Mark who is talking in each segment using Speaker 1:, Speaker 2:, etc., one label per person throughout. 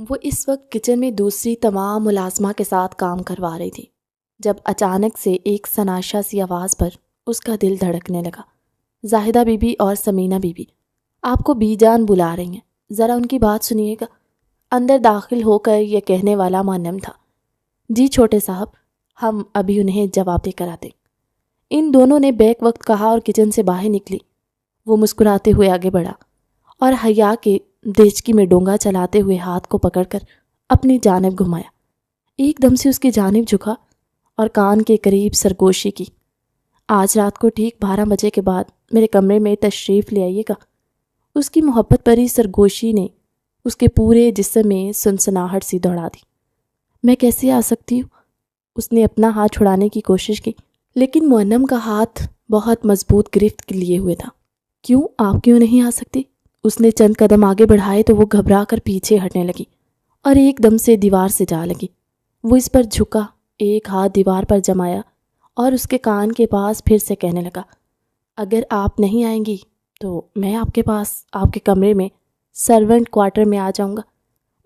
Speaker 1: وہ اس وقت کچن میں دوسری تمام ملازمہ کے ساتھ کام کروا رہی تھی جب اچانک سے ایک سناشا سی آواز پر اس کا دل دھڑکنے لگا۔ زاہدہ بی بی اور سمینہ بی بی، آپ کو بی جان بلا رہی ہیں، ذرا ان کی بات سنیے گا۔ اندر داخل ہو کر یہ کہنے والا معلم تھا۔ جی چھوٹے صاحب، ہم ابھی انہیں جواب دے کر آتے۔ ان دونوں نے بیک وقت کہا اور کچن سے باہر نکلی۔ وہ مسکراتے ہوئے آگے بڑھا اور حیا کے دیچکی میں ڈونگا چلاتے ہوئے ہاتھ کو پکڑ کر اپنی جانب گھمایا۔ ایک دم سے اس کی جانب جھکا اور کان کے قریب سرگوشی کی۔ آج رات کو ٹھیک 12 بجے کے بعد میرے کمرے میں تشریف لے آئیے گا۔ اس کی محبت بھری سرگوشی نے اس کے پورے جسم میں سنسناہٹ سی دوڑا دی۔ میں کیسے آ سکتی ہوں؟ اس نے اپنا ہاتھ چھڑانے کی کوشش کی، لیکن معلم کا ہاتھ بہت مضبوط گرفت لیے ہوئے تھا۔ کیوں؟ آپ کیوں نہیں آ سکتی؟ اس نے چند قدم آگے بڑھائے تو وہ گھبرا کر پیچھے ہٹنے لگی اور ایک دم سے دیوار سے جا لگی۔ وہ اس پر جھکا، ایک ہاتھ دیوار پر جمایا اور اس کے کان کے پاس پھر سے کہنے لگا، اگر آپ نہیں آئیں گی تو میں آپ کے پاس، آپ کے کمرے میں، سرونٹ کوارٹر میں آ جاؤں گا۔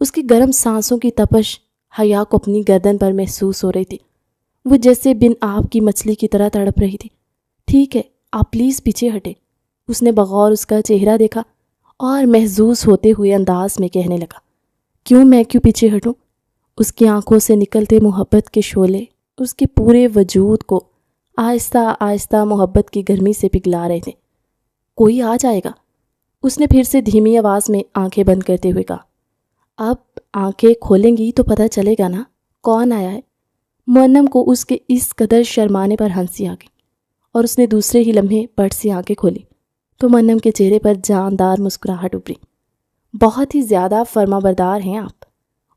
Speaker 1: اس کی گرم سانسوں کی تپش حیا کو اپنی گردن پر محسوس ہو رہی تھی۔ وہ جیسے بن آب کی مچھلی کی طرح تڑپ رہی تھی۔ ٹھیک ہے، آپ پلیز پیچھے ہٹے۔ اس نے بغور اس کا چہرہ دیکھا اور محظوظ ہوتے ہوئے انداز میں کہنے لگا، میں کیوں پیچھے ہٹوں؟ اس کی آنکھوں سے نکلتے محبت کے شعلے اس کے پورے وجود کو آہستہ آہستہ محبت کی گرمی سے پگھلا رہے تھے۔ کوئی آ جائے گا، اس نے پھر سے دھیمی آواز میں آنکھیں بند کرتے ہوئے کہا۔ اب آنکھیں کھولیں گی تو پتہ چلے گا نا کون آیا ہے۔ معلم کو اس کے اس قدر شرمانے پر ہنسی آ گئی اور اس نے دوسرے ہی لمحے پٹ سے آنکھیں کھولی تو معلم کے چہرے پر جاندار مسکراہٹ ابھری۔ بہت ہی زیادہ فرما بردار ہیں آپ۔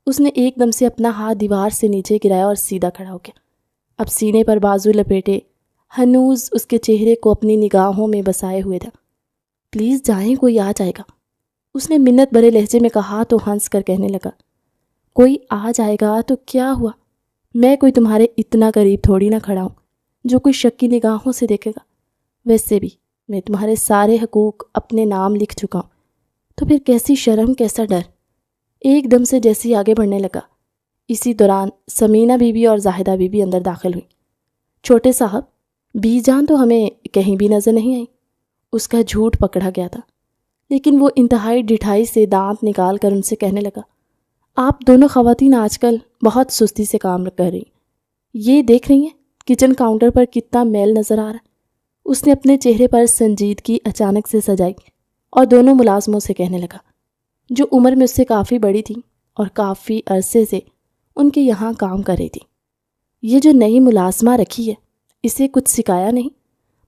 Speaker 1: اس نے ایک دم سے اپنا ہاتھ دیوار سے نیچے گرایا اور سیدھا کھڑا ہو گیا۔ اب سینے پر بازو لپیٹے ہنوز اس کے چہرے کو اپنی نگاہوں میں بسائے ہوئے تھا۔ پلیز جائیں، کوئی آ جائے گا، اس نے منت بھرے لہجے میں کہا تو ہنس کر کہنے لگا، کوئی آ جائے گا تو کیا ہوا؟ میں کوئی تمہارے اتنا قریب تھوڑی نہ کھڑا ہوں جو کوئی شکی نگاہوں سے دیکھے گا۔ ویسے بھی میں تمہارے سارے حقوق اپنے نام لکھ چکا ہوں، تو پھر کیسی شرم، کیسا ڈر؟ ایک دم سے جیسی آگے بڑھنے لگا، اسی دوران سمینہ بی بی اور زاہدہ بی بی اندر داخل ہوئی۔ چھوٹے صاحب، بی جان تو ہمیں کہیں بھی نظر نہیں آئی۔ اس کا جھوٹ پکڑا گیا تھا، لیکن وہ انتہائی ڈٹھائی سے دانت نکال کر ان سے کہنے لگا، آپ دونوں خواتین آج کل بہت سستی سے کام کر رہی ہیں۔ یہ دیکھ رہی ہیں کچن کاؤنٹر پر کتنا میل نظر آ رہا ہے؟ اس نے اپنے چہرے پر سنجیدگی اچانک سے سجائی اور دونوں ملازموں سے کہنے لگا، جو عمر میں اس سے کافی بڑی تھی اور کافی عرصے سے ان کے یہاں کام کر رہی تھی، یہ جو نئی ملازمہ رکھی ہے اسے کچھ سکھایا نہیں؟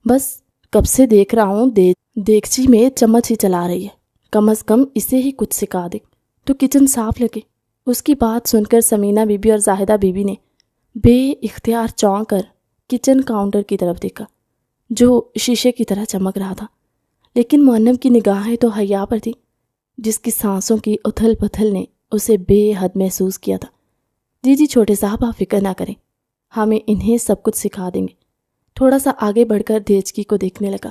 Speaker 1: بس کب سے دیکھ رہا ہوں دیگچی میں چمچ ہی چلا رہی ہے، کم از کم اسے ہی کچھ سکھا دے تو کچن صاف لگے۔ اس کی بات سن کر سمینہ بی بی اور زاہدہ بی بی نے بے اختیار چونک کر کچن کاؤنٹر کی طرف دیکھا جو شیشے کی طرح چمک رہا تھا، لیکن معلم کی نگاہیں تو حیا پر تھی جس کی سانسوں کی اتھل پتھل نے اسے بے حد محسوس کیا تھا۔ جی چھوٹے صاحب، آپ فکر نہ کریں، ہمیں انہیں سب کچھ سکھا دیں گے۔ تھوڑا سا آگے بڑھ کر دیچکی کو دیکھنے لگا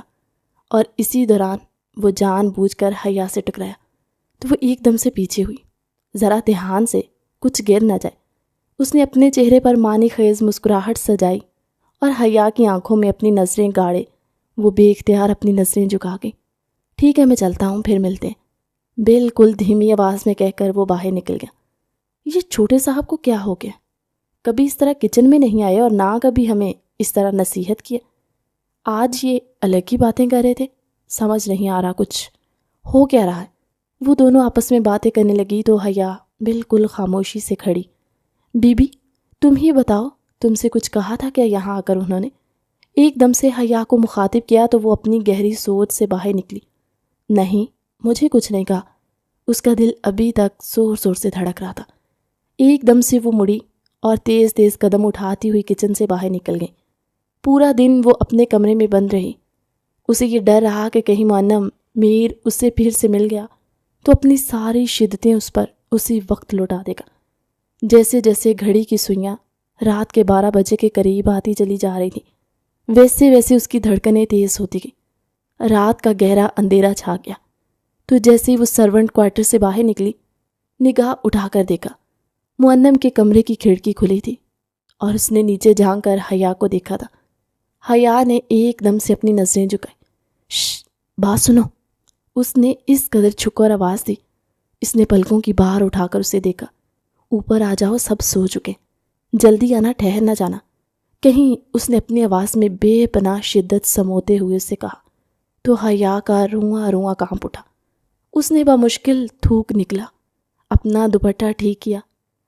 Speaker 1: اور اسی دوران وہ جان بوجھ کر حیا سے ٹکرایا تو وہ ایک دم سے پیچھے ہوئی، ذرا دھیان سے کچھ گر نہ جائے۔ اس نے اپنے چہرے پر معنی خیز مسکراہٹ سجائی اور حیا کی آنکھوں میں اپنی نظریں گاڑے وہ بے اختیار اپنی نظریں جھکا گئی۔ ٹھیک ہے، میں چلتا ہوں، پھر ملتے ہیں، بالکل دھیمی آواز میں کہہ کر وہ باہر نکل گیا۔ یہ چھوٹے صاحب کو کیا ہو گیا؟ کبھی اس طرح کچن میں نہیں آئے اور نہ کبھی ہمیں اس طرح نصیحت کیے۔ آج یہ الگ ہی باتیں کر رہے تھے، سمجھ نہیں آ رہا کچھ ہو کیا رہا ہے۔ وہ دونوں آپس میں باتیں کرنے لگی تو حیا بالکل خاموشی سے کھڑی۔ بی بی، تم ہی بتاؤ، تم سے کچھ کہا تھا کیا یہاں آ کر انہوں نے؟ ایک دم سے حیا کو مخاطب کیا تو وہ اپنی گہری سوچ سے باہر نکلی۔ نہیں، مجھے کچھ نہیں کہا۔ اس کا دل ابھی تک زور زور سے دھڑک رہا تھا۔ ایک دم سے وہ مڑی اور تیز تیز قدم اٹھاتی ہوئی کچن سے باہر نکل گئی۔ پورا دن وہ اپنے کمرے میں بند رہی۔ اسے یہ ڈر رہا کہ کہیں معلم میر اس سے پھر سے مل گیا تو اپنی ساری شدتیں اس پر اسی وقت لوٹا دے گا۔ جیسے جیسے گھڑی کی سوئیاں رات کے 12 بجے کے قریب آتی چلی جا رہی تھیں، ویسے ویسے اس کی دھڑکنیں تیز ہوتی گئی۔ رات کا گہرا اندھیرا چھا گیا تو جیسے ہی وہ سرونٹ کوارٹر سے باہر نکلی، نگاہ اٹھا کر دیکھا، مؤنم کے کمرے کی کھڑکی کھلی تھی اور اس نے نیچے جھانک کر حیا کو دیکھا تھا۔ حیا نے ایک دم سے اپنی نظریں جھکائی۔ شش، بات سنو، اس نے اس قدر جھک کر آواز دی۔ اس نے پلکوں کی باہر اٹھا کر اسے دیکھا۔ اوپر آ جاؤ، سب سو چکے، جلدی آنا، ٹھہر نہ جانا، کہیں، اس نے اپنی آواز میں بے پناہ شدت سموتے ہوئے اسے کہا۔ تو حیا کا رواں رواں کانپ اٹھا۔ اس نے بمشکل تھوک نکلا، اپنا دوپٹہ ٹھیک کیا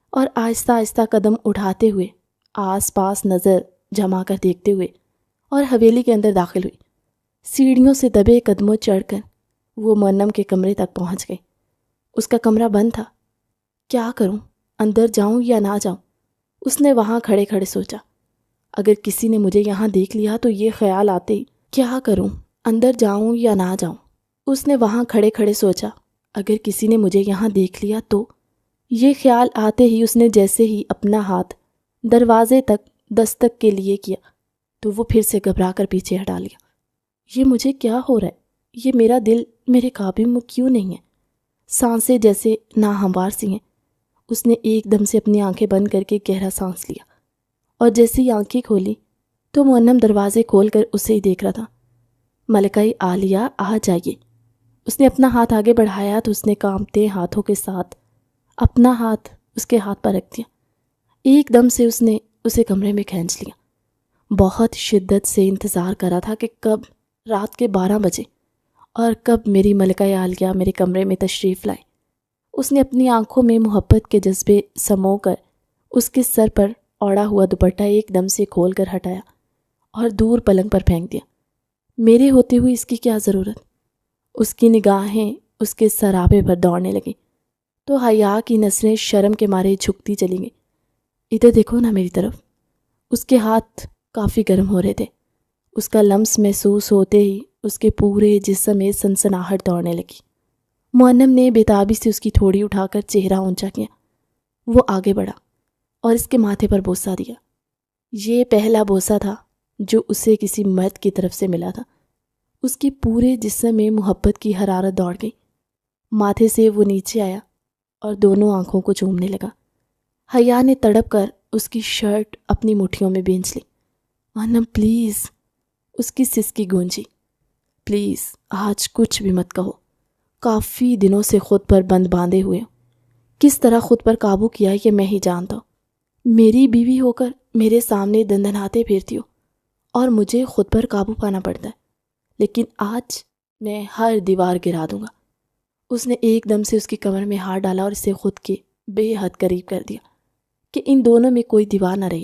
Speaker 1: اور آہستہ آہستہ قدم اٹھاتے ہوئے آس پاس نظر جما کر دیکھتے ہوئے اور حویلی کے اندر داخل ہوئی۔ سیڑھیوں سے دبے قدموں چڑھ کر وہ مؤنم کے کمرے تک پہنچ گئی۔ اس کا کمرہ بند تھا۔ کیا کروں، اندر جاؤں یا نہ جاؤں؟ اس نے وہاں کھڑے کھڑے سوچا۔ اگر کسی نے مجھے یہاں دیکھ لیا تو یہ خیال آتے ہی، کیا کروں، اندر جاؤں یا نہ جاؤں؟ اس نے وہاں کھڑے کھڑے سوچا۔ اگر کسی نے مجھے یہاں دیکھ لیا تو، یہ خیال آتے ہی اس نے جیسے ہی اپنا ہاتھ دروازے تک دستک کے لیے کیا تو وہ پھر سے گھبرا کر پیچھے ہٹا لیا۔ یہ مجھے کیا ہو رہا ہے؟ یہ میرا دل میرے قابو میں کیوں نہیں ہے؟ سانسیں جیسے ناہموار سی ہیں۔ اس نے ایک دم سے اپنی آنکھیں بند کر کے گہرا سانس لیا اور جیسے ہی آنکھیں کھولی تو مؤنم دروازے کھول کر اسے ہی دیکھ رہا تھا۔ ملکہ عالیہ، آ جائیے۔ اس نے اپنا ہاتھ آگے بڑھایا تو اس نے کانپتے ہاتھوں کے ساتھ اپنا ہاتھ اس کے ہاتھ پر رکھ دیا۔ ایک دم سے اس نے اسے کمرے میں کھینچ لیا۔ بہت شدت سے انتظار کر رہا تھا کہ کب رات کے 12 بجے اور کب میری ملکہ عالیہ میرے کمرے میں تشریف لائے۔ اس نے اپنی آنکھوں میں محبت کے جذبے سمو کر اس کے سر پر اوڑھا ہوا دوپٹہ ایک دم سے کھول کر ہٹایا اور دور پلنگ پر پھینک دیا۔ میرے ہوتے ہوئے اس کی کیا ضرورت؟ اس کی نگاہیں اس کے سرابے پر دوڑنے لگیں تو حیا کی نظریں شرم کے مارے جھکتی چلی گئیں۔ ادھر دیکھو نا میری طرف۔ اس کے ہاتھ کافی گرم ہو رہے تھے۔ اس کا لمس محسوس ہوتے ہی اس کے پورے جسم میں سنسناہٹ دوڑنے لگی۔ مؤنم نے بےتابی سے اس کی ٹھوڑی اٹھا کر چہرہ اونچا کیا۔ وہ آگے بڑھا اور اس کے ماتھے پر بوسہ دیا۔ یہ پہلا بوسہ تھا جو اسے کسی مرد کی طرف سے ملا تھا۔ اس کے پورے جسم میں محبت کی حرارت دوڑ گئی۔ ماتھے سے وہ نیچے آیا اور دونوں آنکھوں کو چومنے لگا۔ حیا نے تڑپ کر اس کی شرٹ اپنی مٹھیوں میں بھینچ لی۔ مؤنم پلیز، اس کی سسکی گونجی، پلیز آج کچھ بھی مت کہو۔ کافی دنوں سے خود پر بند باندھے ہوئے ہوں۔ کس طرح خود پر قابو کیا یہ میں ہی جانتا ہوں۔ میری بیوی ہو کر میرے سامنے دندناتے پھرتی ہو اور مجھے خود پر قابو پانا پڑتا ہے، لیکن آج میں ہر دیوار گرا دوں گا۔ اس نے ایک دم سے اس کی کمر میں ہاتھ ڈالا اور اسے خود کے بے حد قریب کر دیا کہ ان دونوں میں کوئی دیوار نہ رہی۔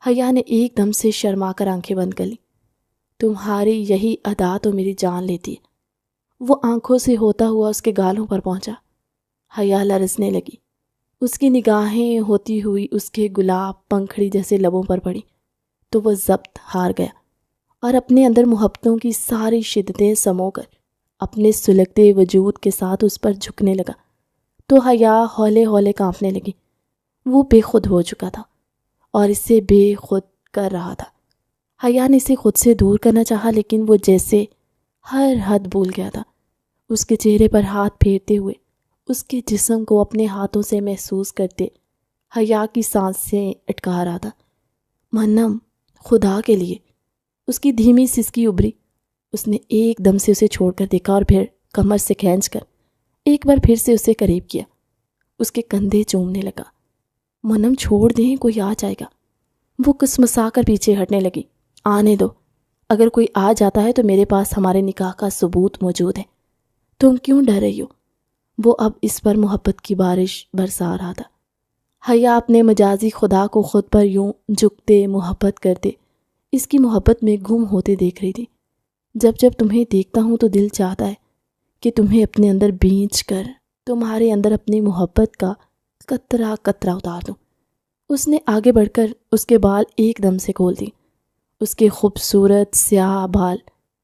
Speaker 1: حیا نے ایک دم سے شرما کر آنکھیں بند کر لی۔ تمہاری یہی ادا تو میری جان لیتی ہے۔ وہ آنکھوں سے ہوتا ہوا اس کے گالوں پر پہنچا۔ حیا لرزنے لگی۔ اس کی نگاہیں ہوتی ہوئی اس کے گلاب پنکھڑی جیسے لبوں پر پڑی تو وہ ضبط ہار گیا اور اپنے اندر محبتوں کی ساری شدتیں سمو کر اپنے سلگتے وجود کے ساتھ اس پر جھکنے لگا تو حیا ہولے ہولے کانپنے لگی۔ وہ بے خود ہو چکا تھا اور اسے بے خود کر رہا تھا۔ حیا نے اسے خود سے دور کرنا چاہا لیکن وہ جیسے ہر حد بھول گیا تھا۔ اس کے چہرے پر ہاتھ پھیرتے ہوئے اس کے جسم کو اپنے ہاتھوں سے محسوس کرتے حیا کی سانسیں اٹکا رہا تھا۔ مؤنم، خدا کے لیے۔ اس کی دھیمی سسکی ابھری۔ اس نے ایک دم سے اسے چھوڑ کر دیکھا اور پھر کمر سے کھینچ کر ایک بار پھر سے اسے قریب کیا۔ اس کے کندھے چومنے لگا۔ مؤنم چھوڑ دیں، کوئی آ جائے گا۔ وہ کسمسا کر پیچھے ہٹنے لگی۔ آنے دو، اگر کوئی آ جاتا ہے تو میرے پاس ہمارے نکاح کا ثبوت موجود ہے۔ تم کیوں ڈر رہی ہو؟ وہ اب اس پر محبت کی بارش برسا رہا تھا۔ حیا اپنے مجازی خدا کو خود پر یوں جھکتے محبت کرتے اس کی محبت میں گم ہوتے دیکھ رہی تھی۔ جب جب تمہیں دیکھتا ہوں تو دل چاہتا ہے کہ تمہیں اپنے اندر بھینچ کر تمہارے اندر اپنی محبت کا قطرہ قطرہ اتار دوں۔ اس نے آگے بڑھ کر اس کے بال ایک دم سے کھول دی۔ اس کے خوبصورت سیاہ بال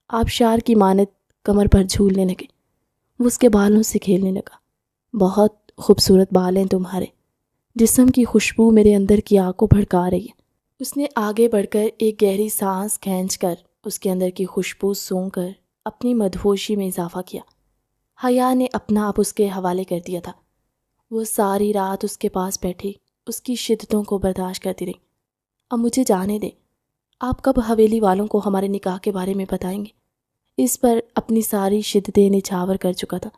Speaker 1: آبشار کی مانند کمر پر جھولنے لگے۔ وہ اس کے بالوں سے کھیلنے لگا۔ بہت خوبصورت بال ہیں تمہارے، جسم کی خوشبو میرے اندر کی آگ کو بھڑکا رہی ہے۔ اس نے آگے بڑھ کر ایک گہری سانس کھینچ کر اس کے اندر کی خوشبو سونگھ کر اپنی مدہوشی میں اضافہ کیا۔ حیا نے اپنا آپ اس کے حوالے کر دیا تھا۔ وہ ساری رات اس کے پاس بیٹھی اس کی شدتوں کو برداشت کرتی رہی۔ اب مجھے جانے دیں، آپ کب حویلی والوں کو ہمارے نکاح کے بارے میں بتائیں گے؟ اس پر اپنی ساری شدتیں نچھاور کر چکا تھا۔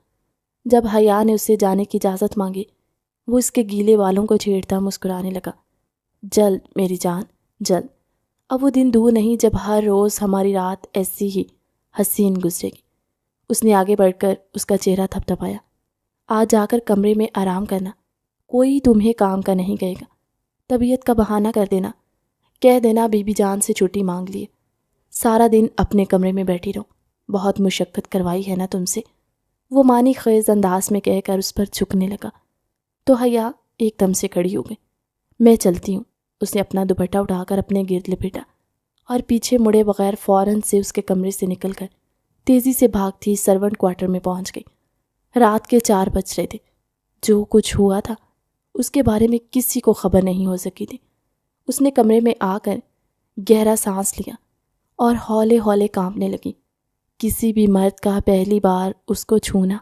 Speaker 1: جب حیا نے اس سے جانے کی اجازت مانگی، وہ اس کے گیلے والوں کو چھیڑتا مسکرانے لگا۔ جلد میری جان، جلد۔ اب وہ دن دور نہیں جب ہر روز ہماری رات ایسی ہی حسین گزرے گی۔ اس نے آگے بڑھ کر اس کا چہرہ تھپتھپایا۔ آج جا کر کمرے میں آرام کرنا، کوئی تمہیں کام کا نہیں کہے گا۔ طبیعت کا بہانہ کر دینا، کہہ دینا بی بی جان سے چھٹی مانگ لیے۔ سارا دن اپنے کمرے میں بیٹھی رہو، بہت مشقت کروائی ہے نا تم سے، وہ معنی خیز انداز میں کہہ کر اس پر جھکنے لگا۔ تو حیا ایک دم سے کھڑی ہو گئی۔ میں چلتی ہوں۔ اس نے اپنا دوپٹہ اٹھا کر اپنے گرد لپیٹا اور پیچھے مڑے بغیر فوراً سے اس کے کمرے سے نکل کر تیزی سے بھاگتی سرونٹ کوارٹر میں پہنچ گئی۔ رات کے 4 بج رہے تھے۔ جو کچھ ہوا تھا اس کے بارے میں کسی کو خبر نہیں ہو سکی تھی۔ اس نے کمرے میں آ کر گہرا سانس لیا اور ہولے ہولے کانپنے لگی۔ کسی بھی مرد کا پہلی بار اس کو چھونا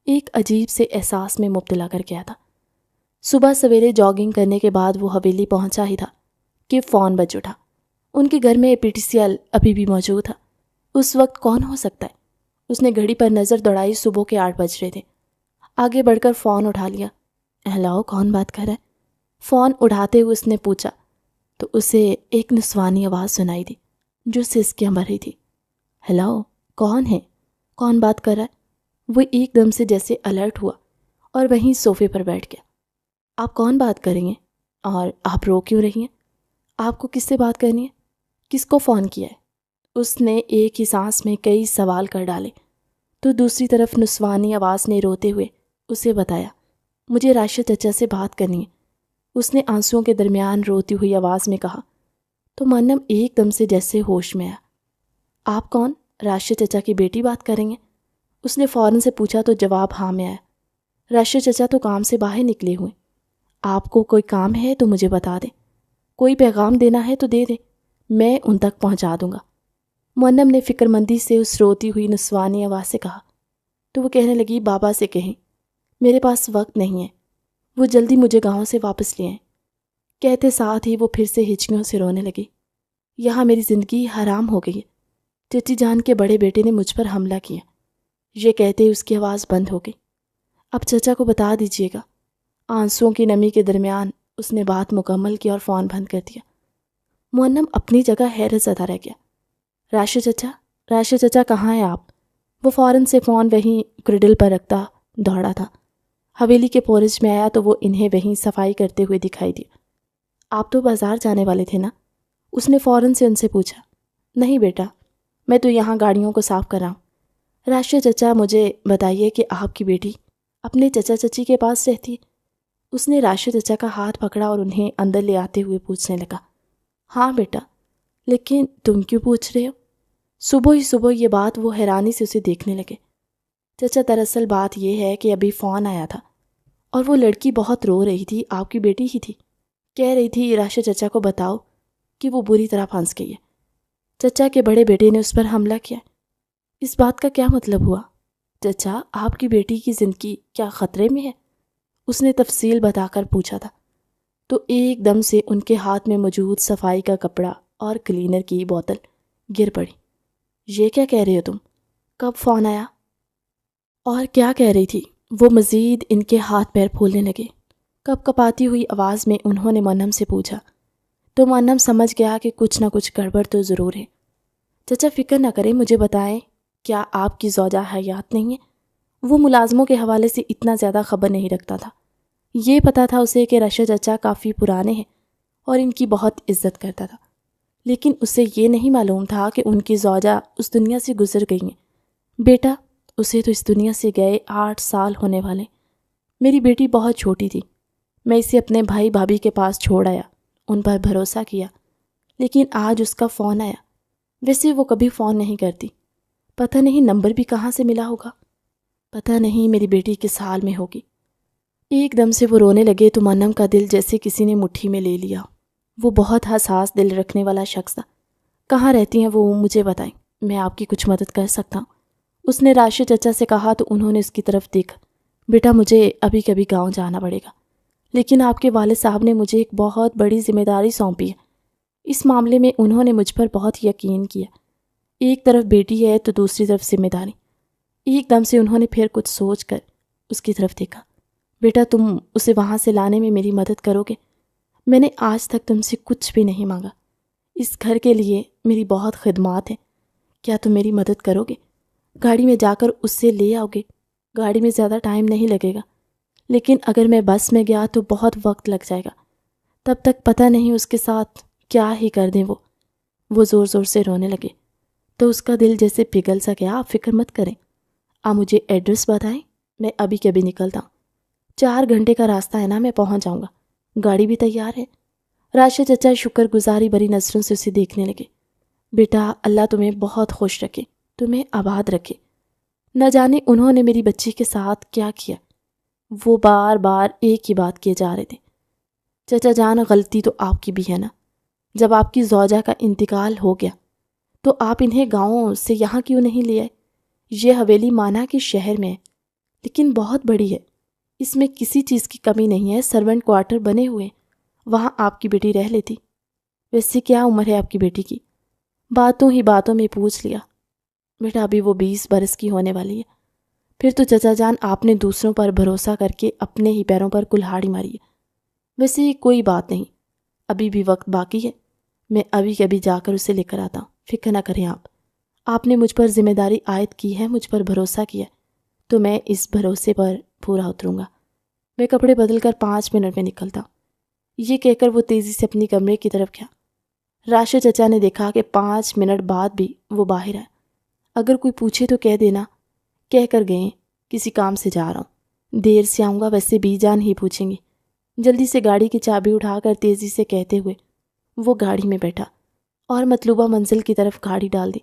Speaker 1: ایک عجیب سے احساس میں مبتلا کر گیا تھا۔ صبح سویرے جاگنگ کرنے کے بعد وہ حویلی پہنچا ہی تھا کہ فون بج اٹھا۔ ان کے گھر میں PTCL ابھی بھی موجود تھا۔ اس وقت کون ہو سکتا ہے؟ اس نے گھڑی پر نظر دوڑائی۔ صبح کے 8 بج رہے تھے۔ آگے بڑھ کر فون اٹھا لیا۔ ہیلو، کون بات کر رہا ہے؟ فون اٹھاتے ہوئے اس نے پوچھا تو اسے ایک نسوانی آواز سنائی دی جو سسکیاں بھر رہی تھی۔ ہیلو، کون ہے؟ کون بات کر رہا ہے؟ وہ ایک دم سے جیسے الرٹ ہوا اور وہیں صوفے پر بیٹھ گیا۔ آپ کون بات کریں گے؟ اور آپ رو کیوں رہی ہیں؟ آپ کو کس سے بات کرنی ہے؟ کس کو فون کیا ہے؟ اس نے ایک ہی سانس میں کئی سوال کر ڈالے تو دوسری طرف نسوانی آواز نے روتے ہوئے اسے بتایا، مجھے راشد چچا سے بات کرنی ہے۔ اس نے آنسوؤں کے درمیان روتی ہوئی آواز میں کہا تو مونم ایک دم سے جیسے ہوش میں آیا۔ آپ کون؟ راشد چچا کی بیٹی بات کریں گے؟ اس نے فوراً سے پوچھا تو جواب ہاں میں آیا۔ راشد چچا تو کام سے باہر نکلے ہوئے۔ آپ کو کوئی کام ہے تو مجھے بتا دیں، کوئی پیغام دینا ہے تو دے دیں، میں ان تک پہنچا دوں گا۔ مونم نے فکر مندی سے اس روتی ہوئی نسوانی آواز سے کہا تو وہ کہنے لگی، بابا سے کہیں میرے پاس وقت نہیں ہے، وہ جلدی مجھے گاؤں سے واپس لے آئیں۔ کہتے ساتھ ہی وہ پھر سے ہچکیوں سے رونے لگی۔ یہاں میری زندگی حرام ہو گئی ہے، چچی جان کے بڑے بیٹے نے مجھ پر حملہ کیا۔ یہ کہتے اس کی آواز بند ہو گئی۔ اب چچا کو بتا دیجیے گا۔ آنسوؤں کی نمی کے درمیان اس نے بات مکمل کی اور فون بند کر دیا۔ مونم اپنی جگہ حیرت زدہ رہ گیا۔ راشد چچا کہاں ہیں آپ؟ وہ فوراً سے فون وہیں کرڈل پر رکھتا دوڑا تھا۔ حویلی کے پورچ میں آیا تو وہ انہیں وہیں صفائی کرتے ہوئے دکھائی دیا۔ آپ تو بازار جانے والے تھے نا؟ اس نے فوراً سے ان سے پوچھا۔ نہیں بیٹا، میں تو یہاں گاڑیوں کو صاف کر رہا ہوں۔ راشد چچا مجھے بتائیے کہ آپ کی بیٹی اپنے چچا چچی کے پاس رہتی ہے؟ اس نے راشد چچا کا ہاتھ پکڑا اور انہیں اندر لے آتے ہوئے پوچھنے لگا۔ ہاں بیٹا، لیکن تم کیوں پوچھ رہے ہو؟ صبح ہی صبح یہ بات وہ حیرانی سے اسے دیکھنے لگے۔ چچا دراصل بات یہ ہے کہ ابھی فون آیا تھا اور وہ لڑکی بہت رو رہی تھی، آپ کی بیٹی ہی تھی، کہہ رہی تھی راشد چچا کو بتاؤ کہ وہ بری طرح پھنس گئی ہے، چچا کے بڑے بیٹے نے اس پر حملہ کیا۔ اس بات کا کیا مطلب ہوا؟ چچا، آپ کی بیٹی کی زندگی کیا خطرے میں ہے؟ اس نے تفصیل بتا کر پوچھا تھا تو ایک دم سے ان کے ہاتھ میں موجود صفائی کا کپڑا اور کلینر کی بوتل گر پڑی۔ یہ کیا کہہ رہے ہو تم؟ کب فون آیا اور کیا کہہ رہی تھی؟ وہ مزید ان کے ہاتھ پیر پھولنے لگے۔ کپ کپاتی ہوئی آواز میں انہوں نے مونم سے پوچھا تو مونم سمجھ گیا کہ کچھ نہ کچھ گڑبڑ تو ضرور ہے۔ چچا فکر نہ کریں، مجھے بتائیں، کیا آپ کی زوجہ حیات نہیں ہے؟ وہ ملازموں کے حوالے سے اتنا زیادہ خبر نہیں رکھتا تھا۔ یہ پتا تھا اسے کہ راشد چچا کافی پرانے ہیں اور ان کی بہت عزت کرتا تھا، لیکن اسے یہ نہیں معلوم تھا کہ ان کی زوجہ اس دنیا سے گزر گئی ہیں۔ بیٹا، اسے تو اس دنیا سے گئے 8 سال ہونے والے۔ میری بیٹی بہت چھوٹی تھی، میں اسے اپنے بھائی بھابھی کے پاس چھوڑ آیا، ان پر بھروسہ کیا، لیکن آج اس کا فون آیا۔ ویسے وہ کبھی فون نہیں کرتی، پتہ نہیں نمبر بھی کہاں سے ملا ہوگا، پتہ نہیں میری بیٹی کس حال میں ہوگی۔ ایک دم سے وہ رونے لگے تو مونم کا دل جیسے کسی نے مٹھی میں لے لیا۔ وہ بہت حساس دل رکھنے والا شخص تھا۔ کہاں رہتی ہیں وہ؟ مجھے بتائیں، میں آپ کی کچھ مدد کر سکتا ہوں۔ اس نے راشد چچا سے کہا تو انہوں نے اس کی طرف دیکھا بیٹا مجھے ابھی کبھی گاؤں جانا پڑے گا، لیکن آپ کے والد صاحب نے مجھے ایک بہت بڑی ذمہ داری سونپی ہے۔ اس معاملے میں انہوں نے مجھ پر بہت یقین کیا۔ ایک طرف بیٹی ہے تو دوسری طرف ذمہ داری۔ ایک دم سے انہوں نے پھر کچھ سوچ کر اس کی طرف دیکھا۔ بیٹا تم اسے وہاں سے لانے میں میری مدد کرو گے؟ میں نے آج تک تم سے کچھ بھی نہیں مانگا۔ اس گھر کے لیے میری بہت خدمات ہیں، کیا تم میری مدد کرو گے؟ گاڑی میں جا کر اس سے لے آؤ گے؟ گاڑی میں زیادہ ٹائم نہیں لگے گا، لیکن اگر میں بس میں گیا تو بہت وقت لگ جائے گا، تب تک پتہ نہیں اس کے ساتھ کیا ہی کر دیں وہ زور زور سے رونے لگے۔ تو اس کا دل جیسے پگھل سا گیا۔ آپ فکر مت کریں، آپ مجھے ایڈریس بتائیں، میں ابھی کبھی نکلتا ہوں۔ 4 گھنٹے کا راستہ ہے نا، میں پہنچ جاؤں گا، گاڑی بھی تیار ہے۔ راشد چچا شکر گزاری بھری نظروں سے اسے دیکھنے لگے۔ بیٹا اللہ تمہیں بہت خوش رکھے، تمہیں آباد رکھے۔ نہ جانے انہوں نے میری بچی کے ساتھ کیا کیا۔ وہ بار بار ایک ہی بات کیے جا رہے تھے۔ چچا جان غلطی تو آپ کی بھی ہے نا، جب آپ کی زوجہ کا انتقال ہو گیا تو آپ انہیں گاؤں سے یہاں کیوں نہیں لے آئے؟ یہ حویلی مانا کہ شہر میں ہے، لیکن بہت بڑی ہے، اس میں کسی چیز کی کمی نہیں ہے، سرونٹ کوارٹر بنے ہوئے ہیں، وہاں آپ کی بیٹی رہ لیتی۔ ویسے کیا عمر ہے آپ کی بیٹی کی؟ باتوں ہی باتوں میں پوچھ لیا۔ بیٹا ابھی وہ 20 برس کی ہونے والی ہے۔ پھر تو چچا جان آپ نے دوسروں پر بھروسہ کر کے اپنے ہی پیروں پر کلہاڑی ماری ہے۔ ویسے کوئی بات نہیں، ابھی بھی وقت باقی ہے، میں ابھی کبھی جا کر اسے لے کر آتا ہوں، فکر نہ کریں آپ نے مجھ پر ذمہ داری عائد کی ہے، مجھ پر بھروسہ کیا، تو میں اس بھروسے پر پورا اتروں گا۔ میں کپڑے بدل کر 5 منٹ میں نکلتا ہوں۔ یہ کہہ کر وہ تیزی سے اپنی کمرے کی طرف گیا۔ راشد چچا نے دیکھا کہ 5 منٹ بعد بھی وہ باہر آیا۔ اگر کوئی پوچھے تو کہہ دینا، کہہ کر گئے کسی کام سے جا رہا ہوں، دیر سے آؤں گا، ویسے بی جان ہی پوچھیں گے۔ جلدی سے گاڑی کی چابی اٹھا کر تیزی سے کہتے ہوئے وہ گاڑی میں بیٹھا اور مطلوبہ منزل کی طرف گاڑی ڈال دی۔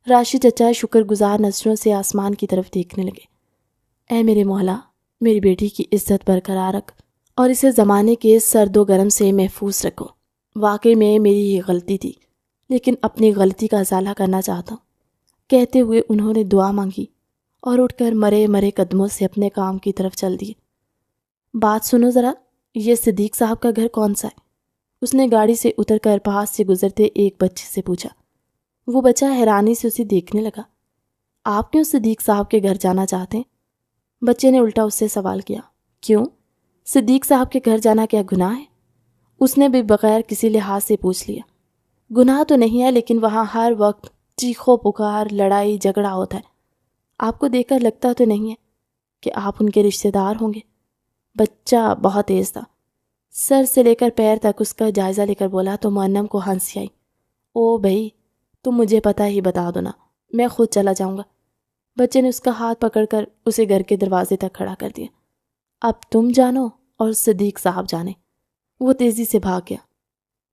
Speaker 1: راشد چچا شکر گزار نظروں سے آسمان کی طرف دیکھنے لگے۔ اے میرے مولا، میری بیٹی کی عزت برقرار رکھ اور اسے زمانے کے سرد و گرم سے محفوظ رکھو۔ واقعی میں میری یہ غلطی تھی، لیکن اپنی غلطی کا ازالہ کرنا چاہتا ہوں۔ کہتے ہوئے انہوں نے دعا مانگی اور اٹھ کر مرے مرے قدموں سے اپنے کام کی طرف چل دیے۔ بات سنو ذرا، یہ صدیق صاحب کا گھر کون سا ہے؟ اس نے گاڑی سے اتر کر پاس سے گزرتے ایک بچے سے پوچھا۔ وہ بچہ حیرانی سے اسے دیکھنے لگا۔ آپ کیوں صدیق صاحب کے گھر جانا چاہتے ہیں؟ بچے نے الٹا اس سے سوال کیا۔ کیوں؟ صدیق صاحب کے گھر جانا کیا گناہ ہے؟ اس نے بھی بغیر کسی لحاظ سے پوچھ لیا۔ گناہ تو نہیں ہے، لیکن وہاں ہر وقت چیخو پکار، لڑائی جھگڑا ہوتا ہے۔ آپ کو دیکھ کر لگتا تو نہیں ہے کہ آپ ان کے رشتہ دار ہوں گے؟ بچہ بہت تیز تھا، سر سے لے کر پیر تک اس کا جائزہ لے کر بولا تو مونم کو ہنسی آئی۔ او بھائی، تم مجھے پتہ ہی بتا دو نا، میں خود چلا جاؤں گا۔ بچے نے اس کا ہاتھ پکڑ کر اسے گھر کے دروازے تک کھڑا کر دیا۔ اب تم جانو اور صدیق صاحب جانے۔ وہ تیزی سے بھاگ گیا۔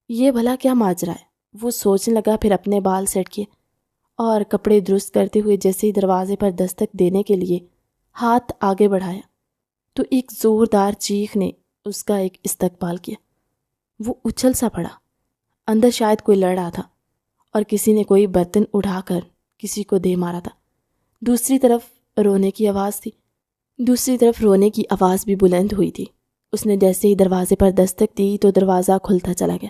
Speaker 1: یہ بھلا کیا ماجرا ہے؟ وہ سوچنے لگا، پھر اپنے بال سیٹ کیے اور کپڑے درست کرتے ہوئے جیسے ہی دروازے پر دستک دینے کے لیے ہاتھ آگے بڑھایا تو ایک زوردار چیخ نے اس کا ایک استقبال کیا۔ وہ اچھل سا پڑا۔ اندر شاید کوئی لڑ رہا تھا اور کسی نے کوئی برتن اٹھا کر کسی کو دے مارا تھا۔ دوسری طرف رونے کی آواز تھی۔ دوسری طرف رونے کی آواز بھی بلند ہوئی تھی۔ اس نے جیسے ہی دروازے پر دستک دی تو دروازہ کھلتا چلا گیا۔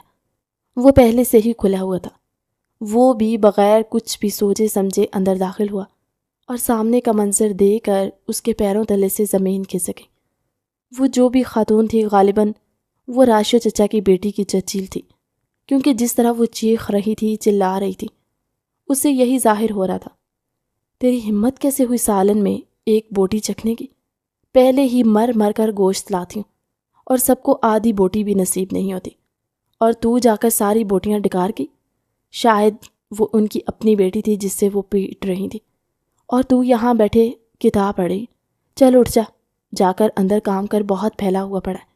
Speaker 1: وہ پہلے سے ہی کھلا ہوا تھا۔ وہ بھی بغیر کچھ بھی سوچے سمجھے اندر داخل ہوا اور سامنے کا منظر دیکھ کر اس کے پیروں تلے سے زمین کھسک گئی۔ وہ جو بھی خاتون تھی غالباً وہ راشد چچا کی بیٹی کی چچیل تھی، کیونکہ جس طرح وہ چیخ رہی تھی، چلا رہی تھی، اس سے یہی ظاہر ہو رہا تھا۔ تیری ہمت کیسے ہوئی سالن میں ایک بوٹی چکھنے کی؟ پہلے ہی مر مر کر گوشت لاتی ہوں اور سب کو آدھی بوٹی بھی نصیب نہیں ہوتی، اور تو جا کر ساری بوٹیاں ڈکار کی۔ شاید وہ ان کی اپنی بیٹی تھی جس سے وہ پیٹ رہی تھی، اور تو یہاں بیٹھے کتاب پڑھ رہی۔ چل اٹھ جا کر اندر کام کر، بہت پھیلا ہوا پڑا ہے،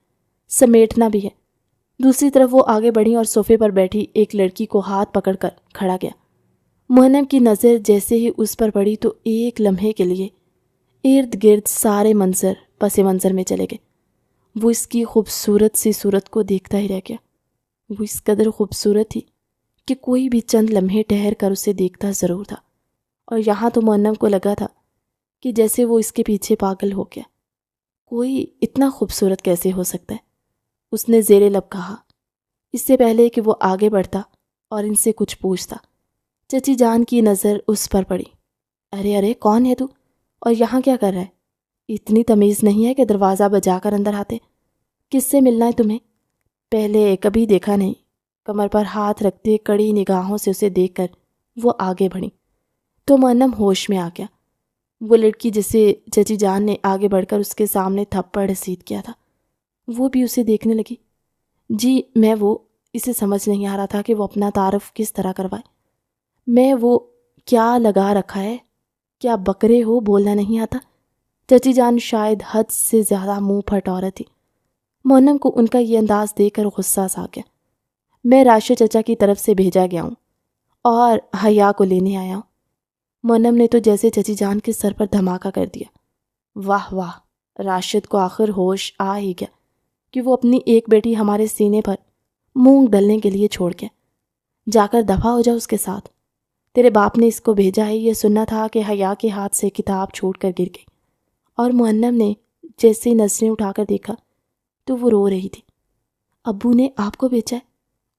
Speaker 1: سمیٹنا بھی ہے۔ دوسری طرف وہ آگے بڑھی اور صوفے پر بیٹھی ایک لڑکی کو ہاتھ پکڑ کر کھڑا گیا۔ مونم کی نظر جیسے ہی اس پر پڑی تو ایک لمحے کے لیے ارد گرد سارے منظر پس منظر میں چلے گئے۔ وہ اس کی خوبصورت سی صورت کو دیکھتا ہی رہ گیا۔ وہ اس قدر خوبصورت تھی کہ کوئی بھی چند لمحے ٹھہر کر اسے دیکھتا ضرور تھا، اور یہاں تو مونم کو لگا تھا کہ جیسے وہ اس کے پیچھے پاگل ہو گیا۔ کوئی اتنا خوبصورت کیسے ہو سکتا ہے؟ اس نے زیر لب کہا، اس سے پہلے کہ وہ آگے بڑھتا اور ان سے کچھ پوچھتا۔ چچی جان کی نظر اس پر پڑی۔ ارے ارے، کون ہے تو؟ اور یہاں کیا کر رہا ہے؟ اتنی تمیز نہیں ہے کہ دروازہ بجا کر اندر آتے؟ کس سے ملنا ہے تمہیں؟ پہلے کبھی دیکھا نہیں۔ کمر پر ہاتھ رکھتے کڑی نگاہوں سے اسے دیکھ کر وہ آگے بڑھی تو مونم ہوش میں آ گیا۔ وہ لڑکی جسے چچی جان نے آگے بڑھ کر اس کے سامنے تھپڑ رسید کیا تھا، وہ بھی اسے دیکھنے لگی۔ جی میں وہ، اسے سمجھ نہیں آ رہا تھا کہ وہ اپنا تعارف کس طرح کروائے۔ میں وہ، کیا لگا رکھا ہے؟ کیا بکرے ہو، بولنا نہیں آتا؟ چچی جان شاید حد سے زیادہ منہ پھٹ عورت تھی۔ مونم کو ان کا یہ انداز دیکھ کر غصہ سا گیا۔ میں راشد چچا کی طرف سے بھیجا گیا ہوں اور حیا کو لینے آیا ہوں۔ مونم نے تو جیسے چچی جان کے سر پر دھماکہ کر دیا۔ واہ واہ، راشد کو آخر ہوش آ ہی گیا کہ وہ اپنی ایک بیٹی ہمارے سینے پر مونگ ڈلنے کے لیے چھوڑ کے جا کر دفع ہو جا اس کے ساتھ۔ تیرے باپ نے اس کو بھیجا ہے یہ سننا تھا کہ حیا کے ہاتھ سے کتاب چھوٹ کر گر گئی، اور مونم نے جیسے ہی نظریں اٹھا کر دیکھا تو وہ رو رہی تھی۔ ابو نے آپ کو بھیجا ہے؟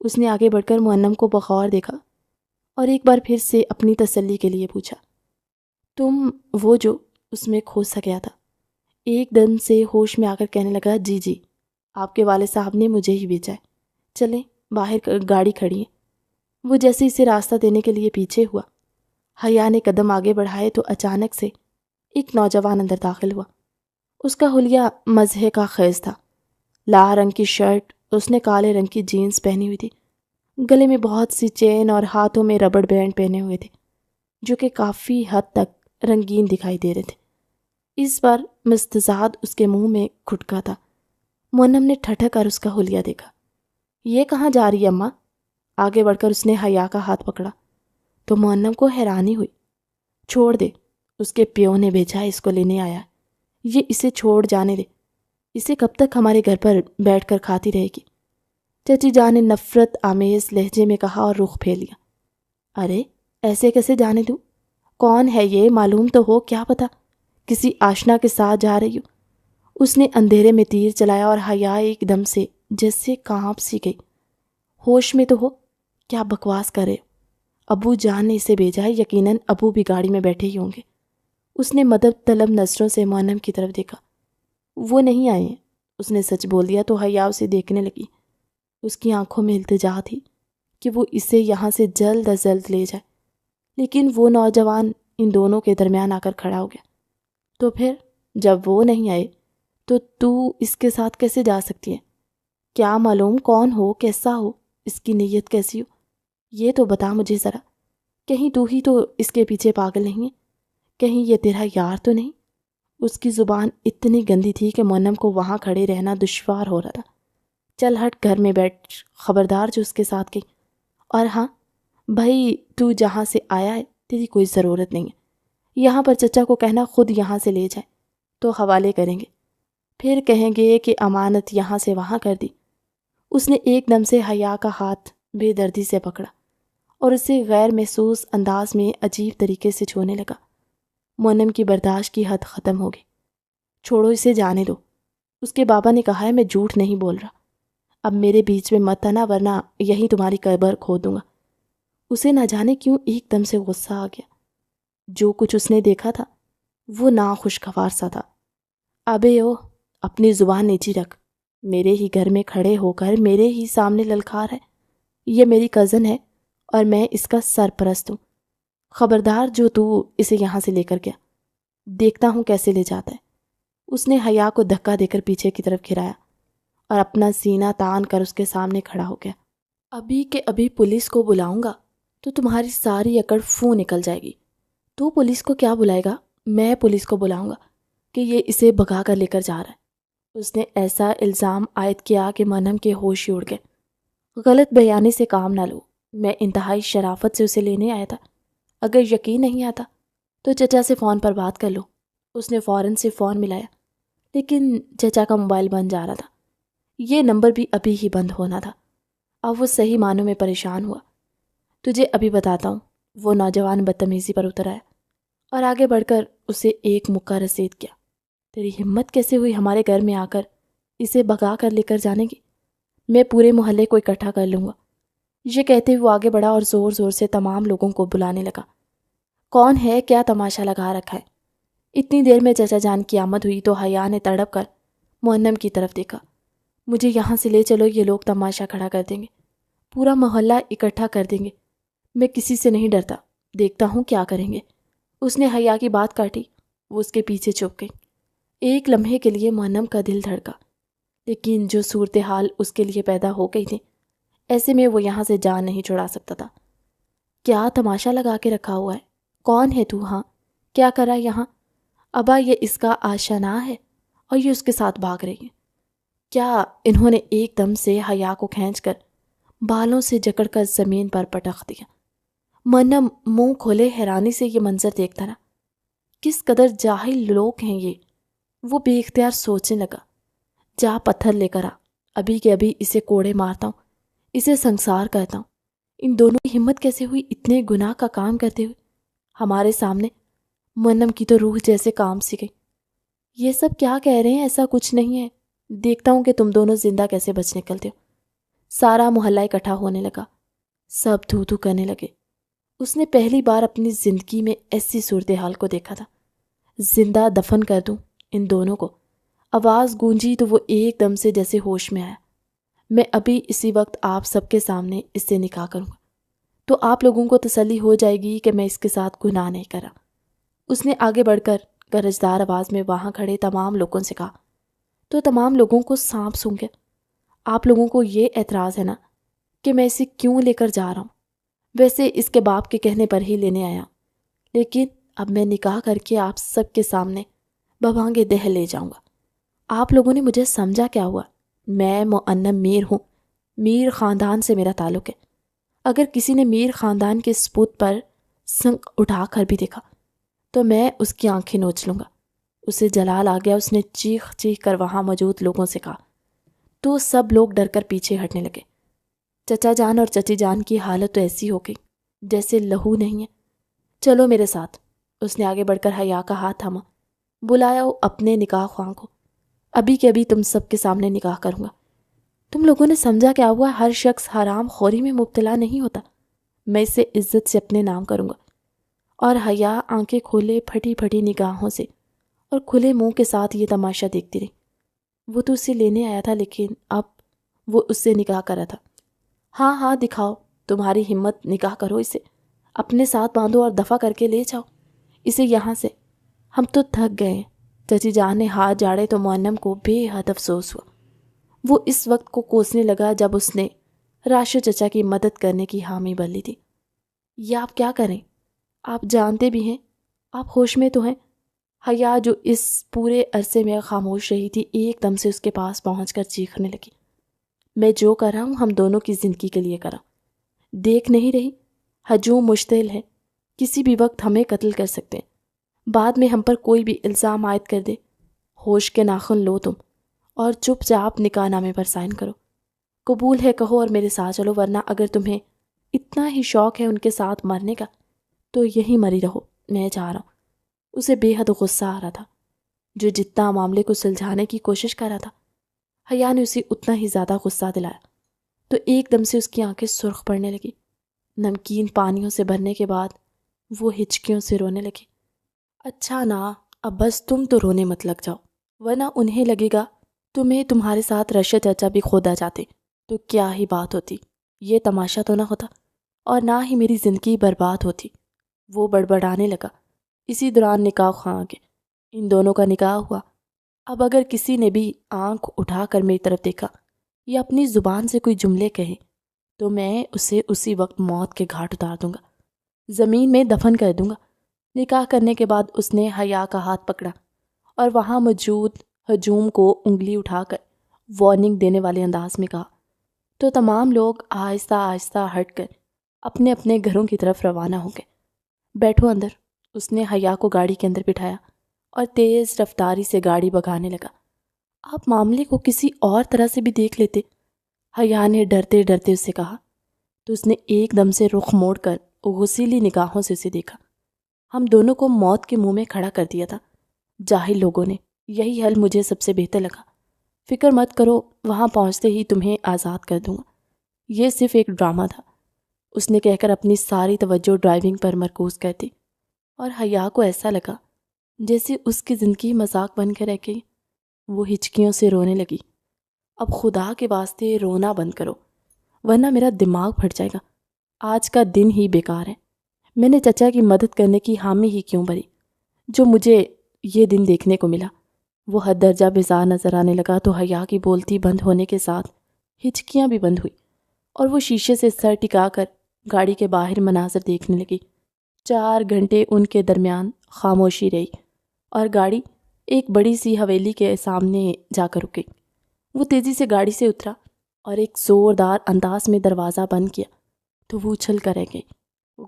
Speaker 1: اس نے آگے بڑھ کر مونم کو بغور دیکھا اور ایک بار پھر سے اپنی تسلی کے لیے پوچھا، تم وہ جو اس میں کھو سا گیا تھا؟ ایک دم سے ہوش میں آ کر کہنے لگا، جی جی، آپ کے والد صاحب نے مجھے ہی بھیجا ہے، چلیں باہر گاڑی کھڑی ہے۔ وہ جیسے اسے راستہ دینے کے لیے پیچھے ہوا، حیا نے قدم آگے بڑھائے تو اچانک سے ایک نوجوان اندر داخل ہوا۔ اس کا حلیہ مزہے کا خیز تھا، لاہ رنگ کی شرٹ، اس نے کالے رنگ کی جینز پہنی ہوئی تھی، گلے میں بہت سی چین اور ہاتھوں میں ربڑ بینڈ پہنے ہوئے تھے جو کہ کافی حد تک رنگین دکھائی دے رہے تھے۔ اس پر مستزاد اس کے منہ میں کھٹکا تھا۔ مونم نے ٹھٹک کر اس کا حلیہ دیکھا۔ یہ کہاں جا رہی ہے اماں؟ آگے بڑھ کر اس نے حیا کا ہاتھ پکڑا تو مونم کو حیرانی ہوئی۔ چھوڑ دے، اس کے پیو نے بھیجا ہے، اس کو لینے آیا، یہ اسے چھوڑ جانے دے، اسے کب تک ہمارے گھر پر بیٹھ کر کھاتی رہے گی؟ چچی جان نے نفرت آمیز لہجے میں کہا اور رخ پھیر لیا۔ ارے ایسے کیسے جانے دوں؟ کون ہے یہ؟ معلوم تو ہو، کیا پتا کسی آشنا کے ساتھ جا رہی ہو۔ اس نے اندھیرے میں تیر چلایا اور حیا ایک دم سے جیسے کانپ سی گئی۔ ہوش میں تو ہو، کیا بکواس کرے؟ ابو جان نے اسے بھیجا ہے، یقیناً ابو بھی گاڑی میں بیٹھے ہی ہوں گے۔ اس نے مدد طلب نظروں سے مونم کی طرف دیکھا۔ وہ نہیں آئے ہیں، اس نے سچ بول دیا تو حیا اسے دیکھنے لگی۔ اس کی آنکھوں میں التجا تھی کہ وہ اسے یہاں سے جلد از جلد لے جائے، لیکن وہ نوجوان ان دونوں کے درمیان آ کر کھڑا ہو گیا۔ تو پھر جب وہ نہیں آئے تو اس کے ساتھ کیسے جا سکتی ہے؟ کیا معلوم کون ہو، کیسا ہو، اس کی نیت کیسی ہو، یہ تو بتا مجھے ذرا۔ کہیں تو ہی تو اس کے پیچھے پاگل نہیں ہے؟ کہیں یہ تیرا یار تو نہیں؟ اس کی زبان اتنی گندی تھی کہ مونم کو وہاں کھڑے رہنا دشوار ہو رہا تھا۔ چل ہٹ، گھر میں بیٹھ، خبردار جو اس کے ساتھ گئی۔ اور ہاں بھائی، تو جہاں سے آیا ہے تیری کوئی ضرورت نہیں ہے، یہاں پر چچا کو کہنا خود یہاں سے لے جائے تو حوالے کریں گے، پھر کہیں گے کہ امانت یہاں سے وہاں کر دی۔ اس نے ایک دم سے حیا کا ہاتھ بے دردی سے پکڑا اور اسے غیر محسوس انداز میں عجیب طریقے سے چھونے لگا۔ مونم کی برداشت کی حد ختم ہو گئی۔ چھوڑو اسے، جانے دو، اس کے بابا نے کہا ہے، میں جھوٹ نہیں بول رہا۔ اب میرے بیچ میں مت آنا ورنہ یہی تمہاری قبر کھود دوں گا۔ اسے نہ جانے کیوں ایک دم سے غصہ آ گیا۔ جو کچھ اس نے دیکھا تھا وہ ناخوشگوار سا تھا۔ ابے او، اپنی زبان نیچی رکھ، میرے ہی گھر میں کھڑے ہو کر میرے ہی سامنے للکار ہے۔ یہ میری کزن ہے اور میں اس کا سرپرست ہوں۔ خبردار جو تو اسے یہاں سے لے کر گیا، دیکھتا ہوں کیسے لے جاتا ہے۔ اس نے حیا کو دھکا دے کر پیچھے کی طرف گھرایا اور اپنا سینہ تان کر اس کے سامنے کھڑا ہو گیا۔ ابھی کہ ابھی پولیس کو بلاؤں گا تو تمہاری ساری اکڑ فوں نکل جائے گی۔ تو پولیس کو کیا بلائے گا؟ میں پولیس کو بلاؤں گا کہ یہ اسے بھگا کر لے کر جا رہا ہے۔ اس نے ایسا الزام عائد کیا کہ مونم کے ہوش ہی اڑ گئے۔ غلط بیانی سے کام نہ لو، میں انتہائی شرافت سے اسے لینے آیا تھا۔ اگر یقین نہیں آتا تو چچا سے فون پر بات کر لو۔ اس نے فوراً سے فون ملایا، لیکن چچا کا موبائل بند جا رہا تھا۔ یہ نمبر بھی ابھی ہی بند ہونا تھا۔ اب وہ صحیح معنوں میں پریشان ہوا۔ تجھے ابھی بتاتا ہوں۔ وہ نوجوان بدتمیزی پر اتر آیا اور آگے بڑھ کر اسے ایک مکہ رسید کیا۔ تیری ہمت کیسے ہوئی ہمارے گھر میں آ کر اسے بھگا کر لے کر جانے کی؟ میں پورے محلے کو اکٹھا کر لوں گا۔ یہ کہتے ہوئے وہ آگے بڑھا اور زور زور سے تمام لوگوں کو بلانے لگا۔ کون ہے؟ کیا تماشا لگا رکھا ہے؟ اتنی دیر میں چچا جان کی آمد ہوئی تو حیا نے تڑپ کر مہنم کی طرف دیکھا۔ مجھے یہاں سے لے چلو، یہ لوگ تماشا کھڑا کر دیں گے، پورا محلہ اکٹھا کر دیں گے۔ میں کسی سے نہیں ڈرتا، دیکھتا ہوں کیا کریں گے۔ اس نے حیا کی بات کاٹی، وہ اس کے پیچھے چھپ گئی۔ ایک لمحے کے لیے مہنم کا دل دھڑکا، لیکن جو صورتحال اس کے لیے پیدا ہو گئی تھی، ایسے میں وہ یہاں سے جان نہیں چھڑا سکتا تھا۔ کیا تماشا لگا کے رکھا ہوا ہے؟ کون ہے تو؟ ہاں کیا کرا یہاں؟ ابا یہ اس کا آشنا ہے اور یہ اس کے ساتھ بھاگ رہی ہے۔ کیا؟ انہوں نے ایک دم سے حیا کو کھینچ کر بالوں سے جکڑ کر زمین پر پٹخ دیا۔ مہنم منہ کھولے حیرانی سے یہ منظر دیکھتا رہا۔ کس قدر جاہل لوگ ہیں یہ، وہ بے اختیار سوچنے لگا۔ جا پتھر لے کر آ، ابھی کے ابھی اسے کوڑے مارتا ہوں، اسے سنسار کرتا ہوں۔ ان دونوں کی ہمت کیسے ہوئی اتنے گناہ کا کام کرتے ہوئے ہمارے سامنے؟ مہنم کی تو روح جیسے کام سی گئی۔ یہ سب کیا کہہ رہے ہیں؟ ایسا کچھ نہیں ہے، دیکھتا ہوں کہ تم دونوں زندہ کیسے بچ نکلتے ہو۔ سارا محلہ اکٹھا ہونے لگا، سب تھو تھو کرنے لگے۔ اس نے پہلی بار اپنی زندگی میں ایسی صورتحال کو دیکھا تھا۔ زندہ دفن کر دوں ان دونوں کو، آواز گونجی تو وہ ایک دم سے جیسے ہوش میں آیا۔ میں ابھی اسی وقت آپ سب کے سامنے اس سے نکاح کروں گا، تو آپ لوگوں کو تسلی ہو جائے گی کہ میں اس کے ساتھ گناہ نہیں کرا۔ اس نے آگے بڑھ کر گرجدار آواز میں وہاں کھڑے تمام لوگوں سے کہا، تو تمام لوگوں کو سانپ سونگھ گیا۔ آپ لوگوں کو یہ اعتراض ہے نا کہ میں اسے کیوں لے کر جا رہا ہوں؟ ویسے اس کے باپ کے کہنے پر ہی لینے آیا، لیکن اب میں نکاح کر کے آپ سب کے سامنے ببانگے دہ لے جاؤں گا۔ آپ لوگوں نے مجھے سمجھا کیا ہوا؟ میں مؤنم میر ہوں، میر خاندان سے میرا تعلق ہے۔ اگر کسی نے میر خاندان کے سپوت پر سنگ اٹھا کر بھی دیکھا تو میں اس کی آنکھیں نوچ لوں گا۔ اسے جلال آ گیا، اس نے چیخ چیخ کر وہاں موجود لوگوں سے کہا، تو سب لوگ ڈر کر پیچھے ہٹنے لگے۔ چچا جان اور چچی جان کی حالت تو ایسی ہو گئی جیسے لہو نہیں ہے۔ چلو میرے ساتھ۔ اس نے آگے بڑھ کر حیا کا ہاتھ تھاما، بلایا اپنے نکاح خواہ کو۔ ابھی کے ابھی تم سب کے سامنے نکاح کروں گا۔ تم لوگوں نے سمجھا کیا ہوا؟ ہر شخص حرام خوری میں مبتلا نہیں ہوتا۔ میں اسے عزت سے اپنے نام کروں گا۔ اور حیا آنکھیں کھولے پھٹی پھٹی نگاہوں سے اور کھلے منہ کے ساتھ یہ تماشا دیکھتی رہی۔ وہ تو اسے لینے آیا تھا، لیکن اب وہ اس سے نکاح کرا تھا۔ ہاں ہاں دکھاؤ تمہاری ہمت، نکاح کرو اسے، اپنے ساتھ باندھو اور دفع کر کے لے جاؤ اسے یہاں سے۔ ہم تو تھک گئے ہیں۔ چچی جان نے ہاتھ جاڑے تو مؤنم کو بے حد افسوس ہوا۔ وہ اس وقت کو کوسنے لگا جب اس نے راشد چچا کی مدد کرنے کی حامی بھر لی تھی۔ یہ آپ کیا کریں؟ آپ جانتے بھی ہیں، آپ ہوش میں تو ہیں۔ حیا جو اس پورے عرصے میں خاموش رہی تھی، ایک دم سے اس کے پاس پہنچ کر چیخنے لگی، میں جو کر رہا ہوں ہم دونوں کی زندگی کے لیے کرا۔ دیکھ نہیں رہی ہجوم مشتعل ہے، کسی بھی وقت ہمیں قتل کر سکتے ہیں، بعد میں ہم پر کوئی بھی الزام عائد کر دے۔ ہوش کے ناخن لو تم اور چپ چاپ نکاح نامے پر سائن کرو۔ قبول ہے کہو اور میرے ساتھ چلو، ورنہ اگر تمہیں اتنا ہی شوق ہے ان کے ساتھ مرنے کا تو یہی مری رہو، میں جا رہا ہوں۔ اسے بے حد غصہ آ رہا تھا، جو جتنا معاملے کو سلجھانے کی کوشش کر رہا تھا، حیا نے اسے اتنا ہی زیادہ غصہ دلایا۔ تو ایک دم سے اس کی آنکھیں سرخ پڑنے لگی۔ نمکین پانیوں سے بھرنے کے بعد وہ ہچکیوں سے رونے لگی۔ اچھا نا، اب بس تم تو رونے مت لگ جاؤ، ورنہ انہیں لگے گا تمہیں تمہارے ساتھ رشید چچا بھی خود آ جاتے تو کیا ہی بات ہوتی، یہ تماشا تو نہ ہوتا اور نہ ہی میری زندگی برباد ہوتی۔ وہ بڑبڑانے لگا۔ اسی دوران نکاح خواہ آ گئے۔ ان دونوں کا نکاح ہوا۔ اب اگر کسی نے بھی آنکھ اٹھا کر میری طرف دیکھا یا اپنی زبان سے کوئی جملے کہے تو میں اسے اسی وقت موت کے گھاٹ اتار دوں گا، زمین میں دفن کر دوں گا۔ نکاح کرنے کے بعد اس نے حیا کا ہاتھ پکڑا اور وہاں موجود ہجوم کو انگلی اٹھا کر وارننگ دینے والے انداز میں کہا، تو تمام لوگ آہستہ آہستہ ہٹ کر اپنے اپنے گھروں کی طرف روانہ ہو گئے۔ بیٹھو اندر۔ اس نے حیا کو گاڑی کے اندر بٹھایا اور تیز رفتاری سے گاڑی بھگانے لگا۔ آپ معاملے کو کسی اور طرح سے بھی دیکھ لیتے، حیا نے ڈرتے ڈرتے اسے کہا۔ تو اس نے ایک دم سے رخ موڑ کر غسیلی نگاہوں سے اسے دیکھا۔ ہم دونوں کو موت کے منہ میں کھڑا کر دیا تھا۔ جاہل لوگوں نے یہی حل مجھے سب سے بہتر لگا۔ فکر مت کرو، وہاں پہنچتے ہی تمہیں آزاد کر دوں گا۔ یہ صرف ایک ڈرامہ تھا، اس نے کہہ کر اپنی ساری توجہ ڈرائیونگ پر مرکوز کر دی، اور حیا کو ایسا لگا جیسے اس کی زندگی مذاق بن کر رہ گئی۔ وہ ہچکیوں سے رونے لگی۔ اب خدا کے واسطے رونا بند کرو، ورنہ میرا دماغ پھٹ جائے گا۔ آج کا دن ہی بیکار ہے۔ میں نے چچا کی مدد کرنے کی حامی ہی کیوں بھری جو مجھے یہ دن دیکھنے کو ملا۔ وہ حد درجہ بیزار نظر آنے لگا تو حیا کی بولتی بند ہونے کے ساتھ ہچکیاں بھی بند ہوئی، اور وہ شیشے سے سر ٹکا کر گاڑی کے باہر مناظر دیکھنے لگی۔ 4 گھنٹے ان کے درمیان خاموشی رہی، اور گاڑی ایک بڑی سی حویلی کے سامنے جا کر رکی۔ وہ تیزی سے گاڑی سے اترا اور ایک زوردار انداز میں دروازہ بند کیا تو وہ اچھل کر رہ گئی۔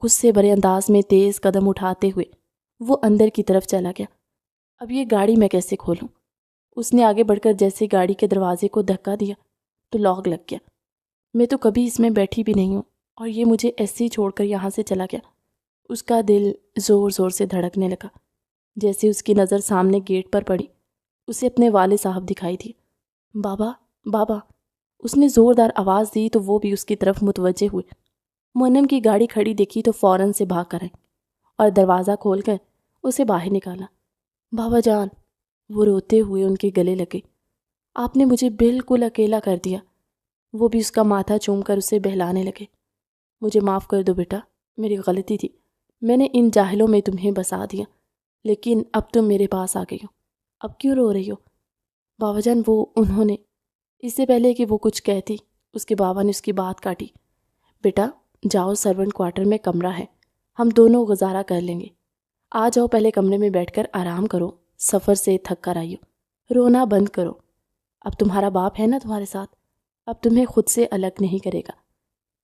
Speaker 1: غصے بھرے انداز میں تیز قدم اٹھاتے ہوئے وہ اندر کی طرف چلا گیا۔ اب یہ گاڑی میں کیسے کھولوں؟ اس نے آگے بڑھ کر جیسے گاڑی کے دروازے کو دھکا دیا تو لاک لگ گیا۔ میں تو کبھی اس میں بیٹھی بھی نہیں ہوں، اور یہ مجھے ایسے ہی چھوڑ کر یہاں سے چلا گیا۔ اس کا دل زور زور سے دھڑکنے لگا۔ جیسے اس کی نظر سامنے گیٹ پر پڑی، اسے اپنے والد صاحب دکھائی دی۔ بابا، بابا، اس نے زوردار آواز دی تو وہ بھی اس کی طرف متوجہ ہوئے۔ مونم کی گاڑی کھڑی دیکھی تو فوراً سے بھاگ کر آئی اور دروازہ کھول کر اسے باہر نکالا۔ بابا جان، وہ روتے ہوئے ان کے گلے لگے، آپ نے مجھے بالکل اکیلا کر دیا۔ وہ بھی اس کا ماتھا چوم کر اسے بہلانے لگے۔ مجھے معاف کر دو بیٹا، میری غلطی تھی، میں نے ان جاہلوں میں تمہیں بسا دیا، لیکن اب تم میرے پاس آ گئی ہو، اب کیوں رو رہی ہو؟ بابا جان، انہوں نے… اس سے پہلے کہ وہ کچھ کہتی، اس کے بابا نے اس کی بات کاٹی۔ بیٹا جاؤ، سرونٹ کوارٹر میں کمرہ ہے، ہم دونوں گزارا کر لیں گے۔ آ جاؤ، پہلے کمرے میں بیٹھ کر آرام کرو، سفر سے تھک کر آئی ہو، رونا بند کرو۔ اب تمہارا باپ ہے نا تمہارے ساتھ، اب تمہیں خود سے الگ نہیں کرے گا۔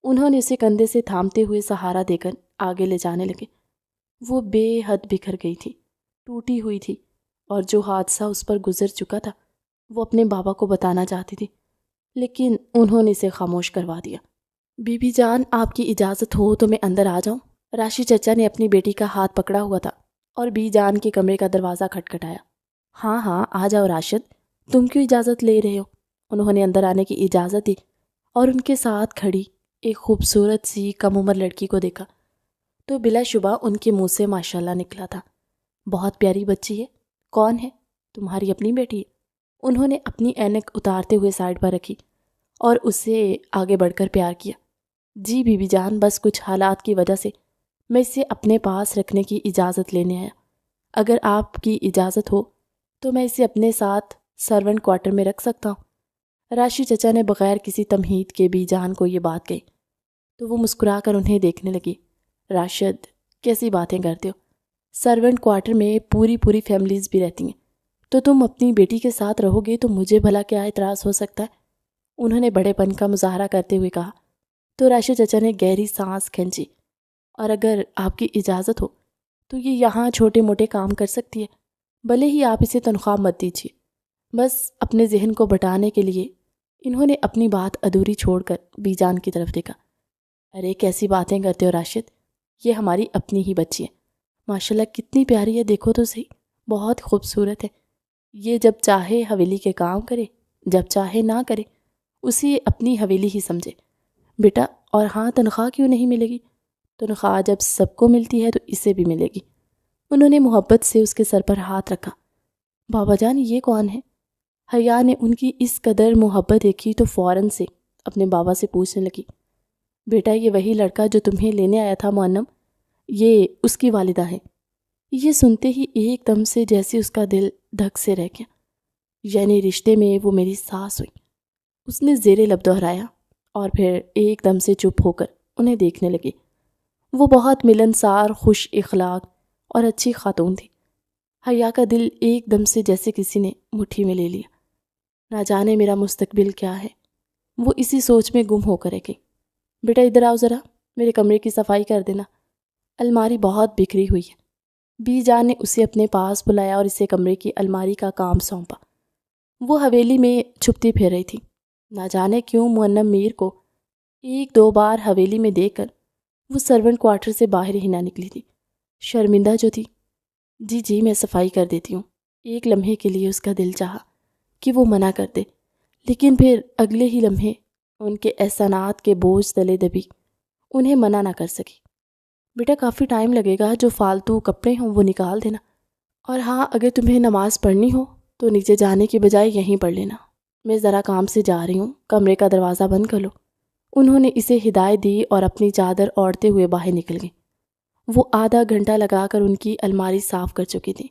Speaker 1: انہوں نے اسے کندھے سے تھامتے ہوئے سہارا دے کر آگے لے جانے لگے۔ وہ بے حد بکھر گئی تھی، ٹوٹی ہوئی تھی، اور جو حادثہ اس پر گزر چکا تھا وہ اپنے بابا کو بتانا چاہتی تھی، لیکن انہوں نے اسے خاموش کروا دیا۔ بی بی جان، آپ کی اجازت ہو تو میں اندر آ جاؤں؟ راشد چچا نے اپنی بیٹی کا ہاتھ پکڑا ہوا تھا اور بی جان کے کمرے کا دروازہ کھٹکھٹایا۔ ہاں ہاں، آ جاؤ راشد، تم کیوں اجازت لے رہے ہو؟ انہوں نے اندر آنے کی اجازت دی اور ان کے ساتھ کھڑی ایک خوبصورت سی کم عمر لڑکی کو دیکھا تو بلا شبہ ان کے منہ سے ماشاءاللہ نکلا تھا۔ بہت پیاری بچی ہے، کون ہے؟ تمہاری اپنی بیٹی ہے؟ انہوں نے اپنی اینک اتارتے ہوئے سائڈ پر رکھی اور اسے آگے بڑھ کر پیار کیا۔ جی بی بی جان، بس کچھ حالات کی وجہ سے میں اسے اپنے پاس رکھنے کی اجازت لینے آیا۔ اگر آپ کی اجازت ہو تو میں اسے اپنے ساتھ سرونٹ کوارٹر میں رکھ سکتا ہوں۔ راشد چچا نے بغیر کسی تمہید کے بی جان کو یہ بات کہی تو وہ مسکرا کر انہیں دیکھنے لگی۔ راشد، کیسی باتیں کرتے ہو؟ سرونٹ کوارٹر میں پوری فیملیز بھی رہتی ہیں، تو تم اپنی بیٹی کے ساتھ رہو گے تو مجھے بھلا کیا اعتراض ہو سکتا ہے؟ انہوں نے بڑے پن کا مظاہرہ کرتے ہوئے کہا تو راشد چچا نے گہری سانس کھینچی۔ اور اگر آپ کی اجازت ہو تو یہ یہاں چھوٹے موٹے کام کر سکتی ہے، بھلے ہی آپ اسے تنخواہ مت دیجیے، بس اپنے ذہن کو بٹانے کے لیے۔ انہوں نے اپنی بات ادھوری چھوڑ کر بی جان کی طرف دیکھا۔ ارے کیسی باتیں کرتے ہو راشد، یہ ہماری اپنی ہی بچی ہے، ماشاءاللہ کتنی پیاری ہے، دیکھو تو صحیح، بہت خوبصورت ہے۔ یہ جب چاہے حویلی کے کام کرے، جب چاہے نہ کرے، اسے اپنی حویلی ہی سمجھے۔ بیٹا، اور ہاں، تنخواہ کیوں نہیں ملے گی؟ تنخواہ جب سب کو ملتی ہے تو اسے بھی ملے گی۔ انہوں نے محبت سے اس کے سر پر ہاتھ رکھا۔ بابا جان، یہ کون ہے؟ حیا نے ان کی اس قدر محبت دیکھی تو فوراً سے اپنے بابا سے پوچھنے لگی، بیٹا یہ وہی لڑکا جو تمہیں لینے آیا تھا مونم، یہ اس کی والدہ ہے۔ یہ سنتے ہی ایک دم سے جیسے اس کا دل دھک سے رہ گیا، یعنی رشتے میں وہ میری ساس ہوئی۔ اس نے زیر لب دہرایا اور پھر ایک دم سے چپ ہو کر انہیں دیکھنے لگی۔ وہ بہت ملنسار، خوش اخلاق اور اچھی خاتون تھی۔ حیا کا دل ایک دم سے جیسے کسی نے مٹھی میں لے لیا۔ نہ جانے میرا مستقبل کیا ہے، وہ اسی سوچ میں گم ہو کر رہ گئی۔ بیٹا ادھر آؤ ذرا، میرے کمرے کی صفائی کر دینا، الماری بہت بکھری ہوئی ہے۔ بی جان نے اسے اپنے پاس بلایا اور اسے کمرے کی الماری کا کام سونپا۔ وہ حویلی میں چھپتی پھر رہی تھی۔ نہ جانے کیوں مونم میر کو 1-2 بار حویلی میں دیکھ کر وہ سرونٹ کوارٹر سے باہر ہی نہ نکلی تھی۔ شرمندہ جو تھی۔ جی میں صفائی کر دیتی ہوں۔ ایک لمحے کے لیے اس کا دل چاہا کہ وہ منع کر دے، لیکن پھر اگلے ہی لمحے ان کے احسانات کے بوجھ تلے دبی انہیں منع نہ کر سکی۔ بیٹا کافی ٹائم لگے گا، جو فالتو کپڑے ہوں وہ نکال دینا، اور ہاں اگر تمہیں نماز پڑھنی ہو تو نیچے جانے کی بجائے یہیں پڑھ لینا، میں ذرا کام سے جا رہی ہوں، کمرے کا دروازہ بند کر لو۔ انہوں نے اسے ہدایت دی اور اپنی چادر اوڑھتے ہوئے باہر نکل گئی۔ وہ آدھا گھنٹہ لگا کر ان کی الماری صاف کر چکی تھی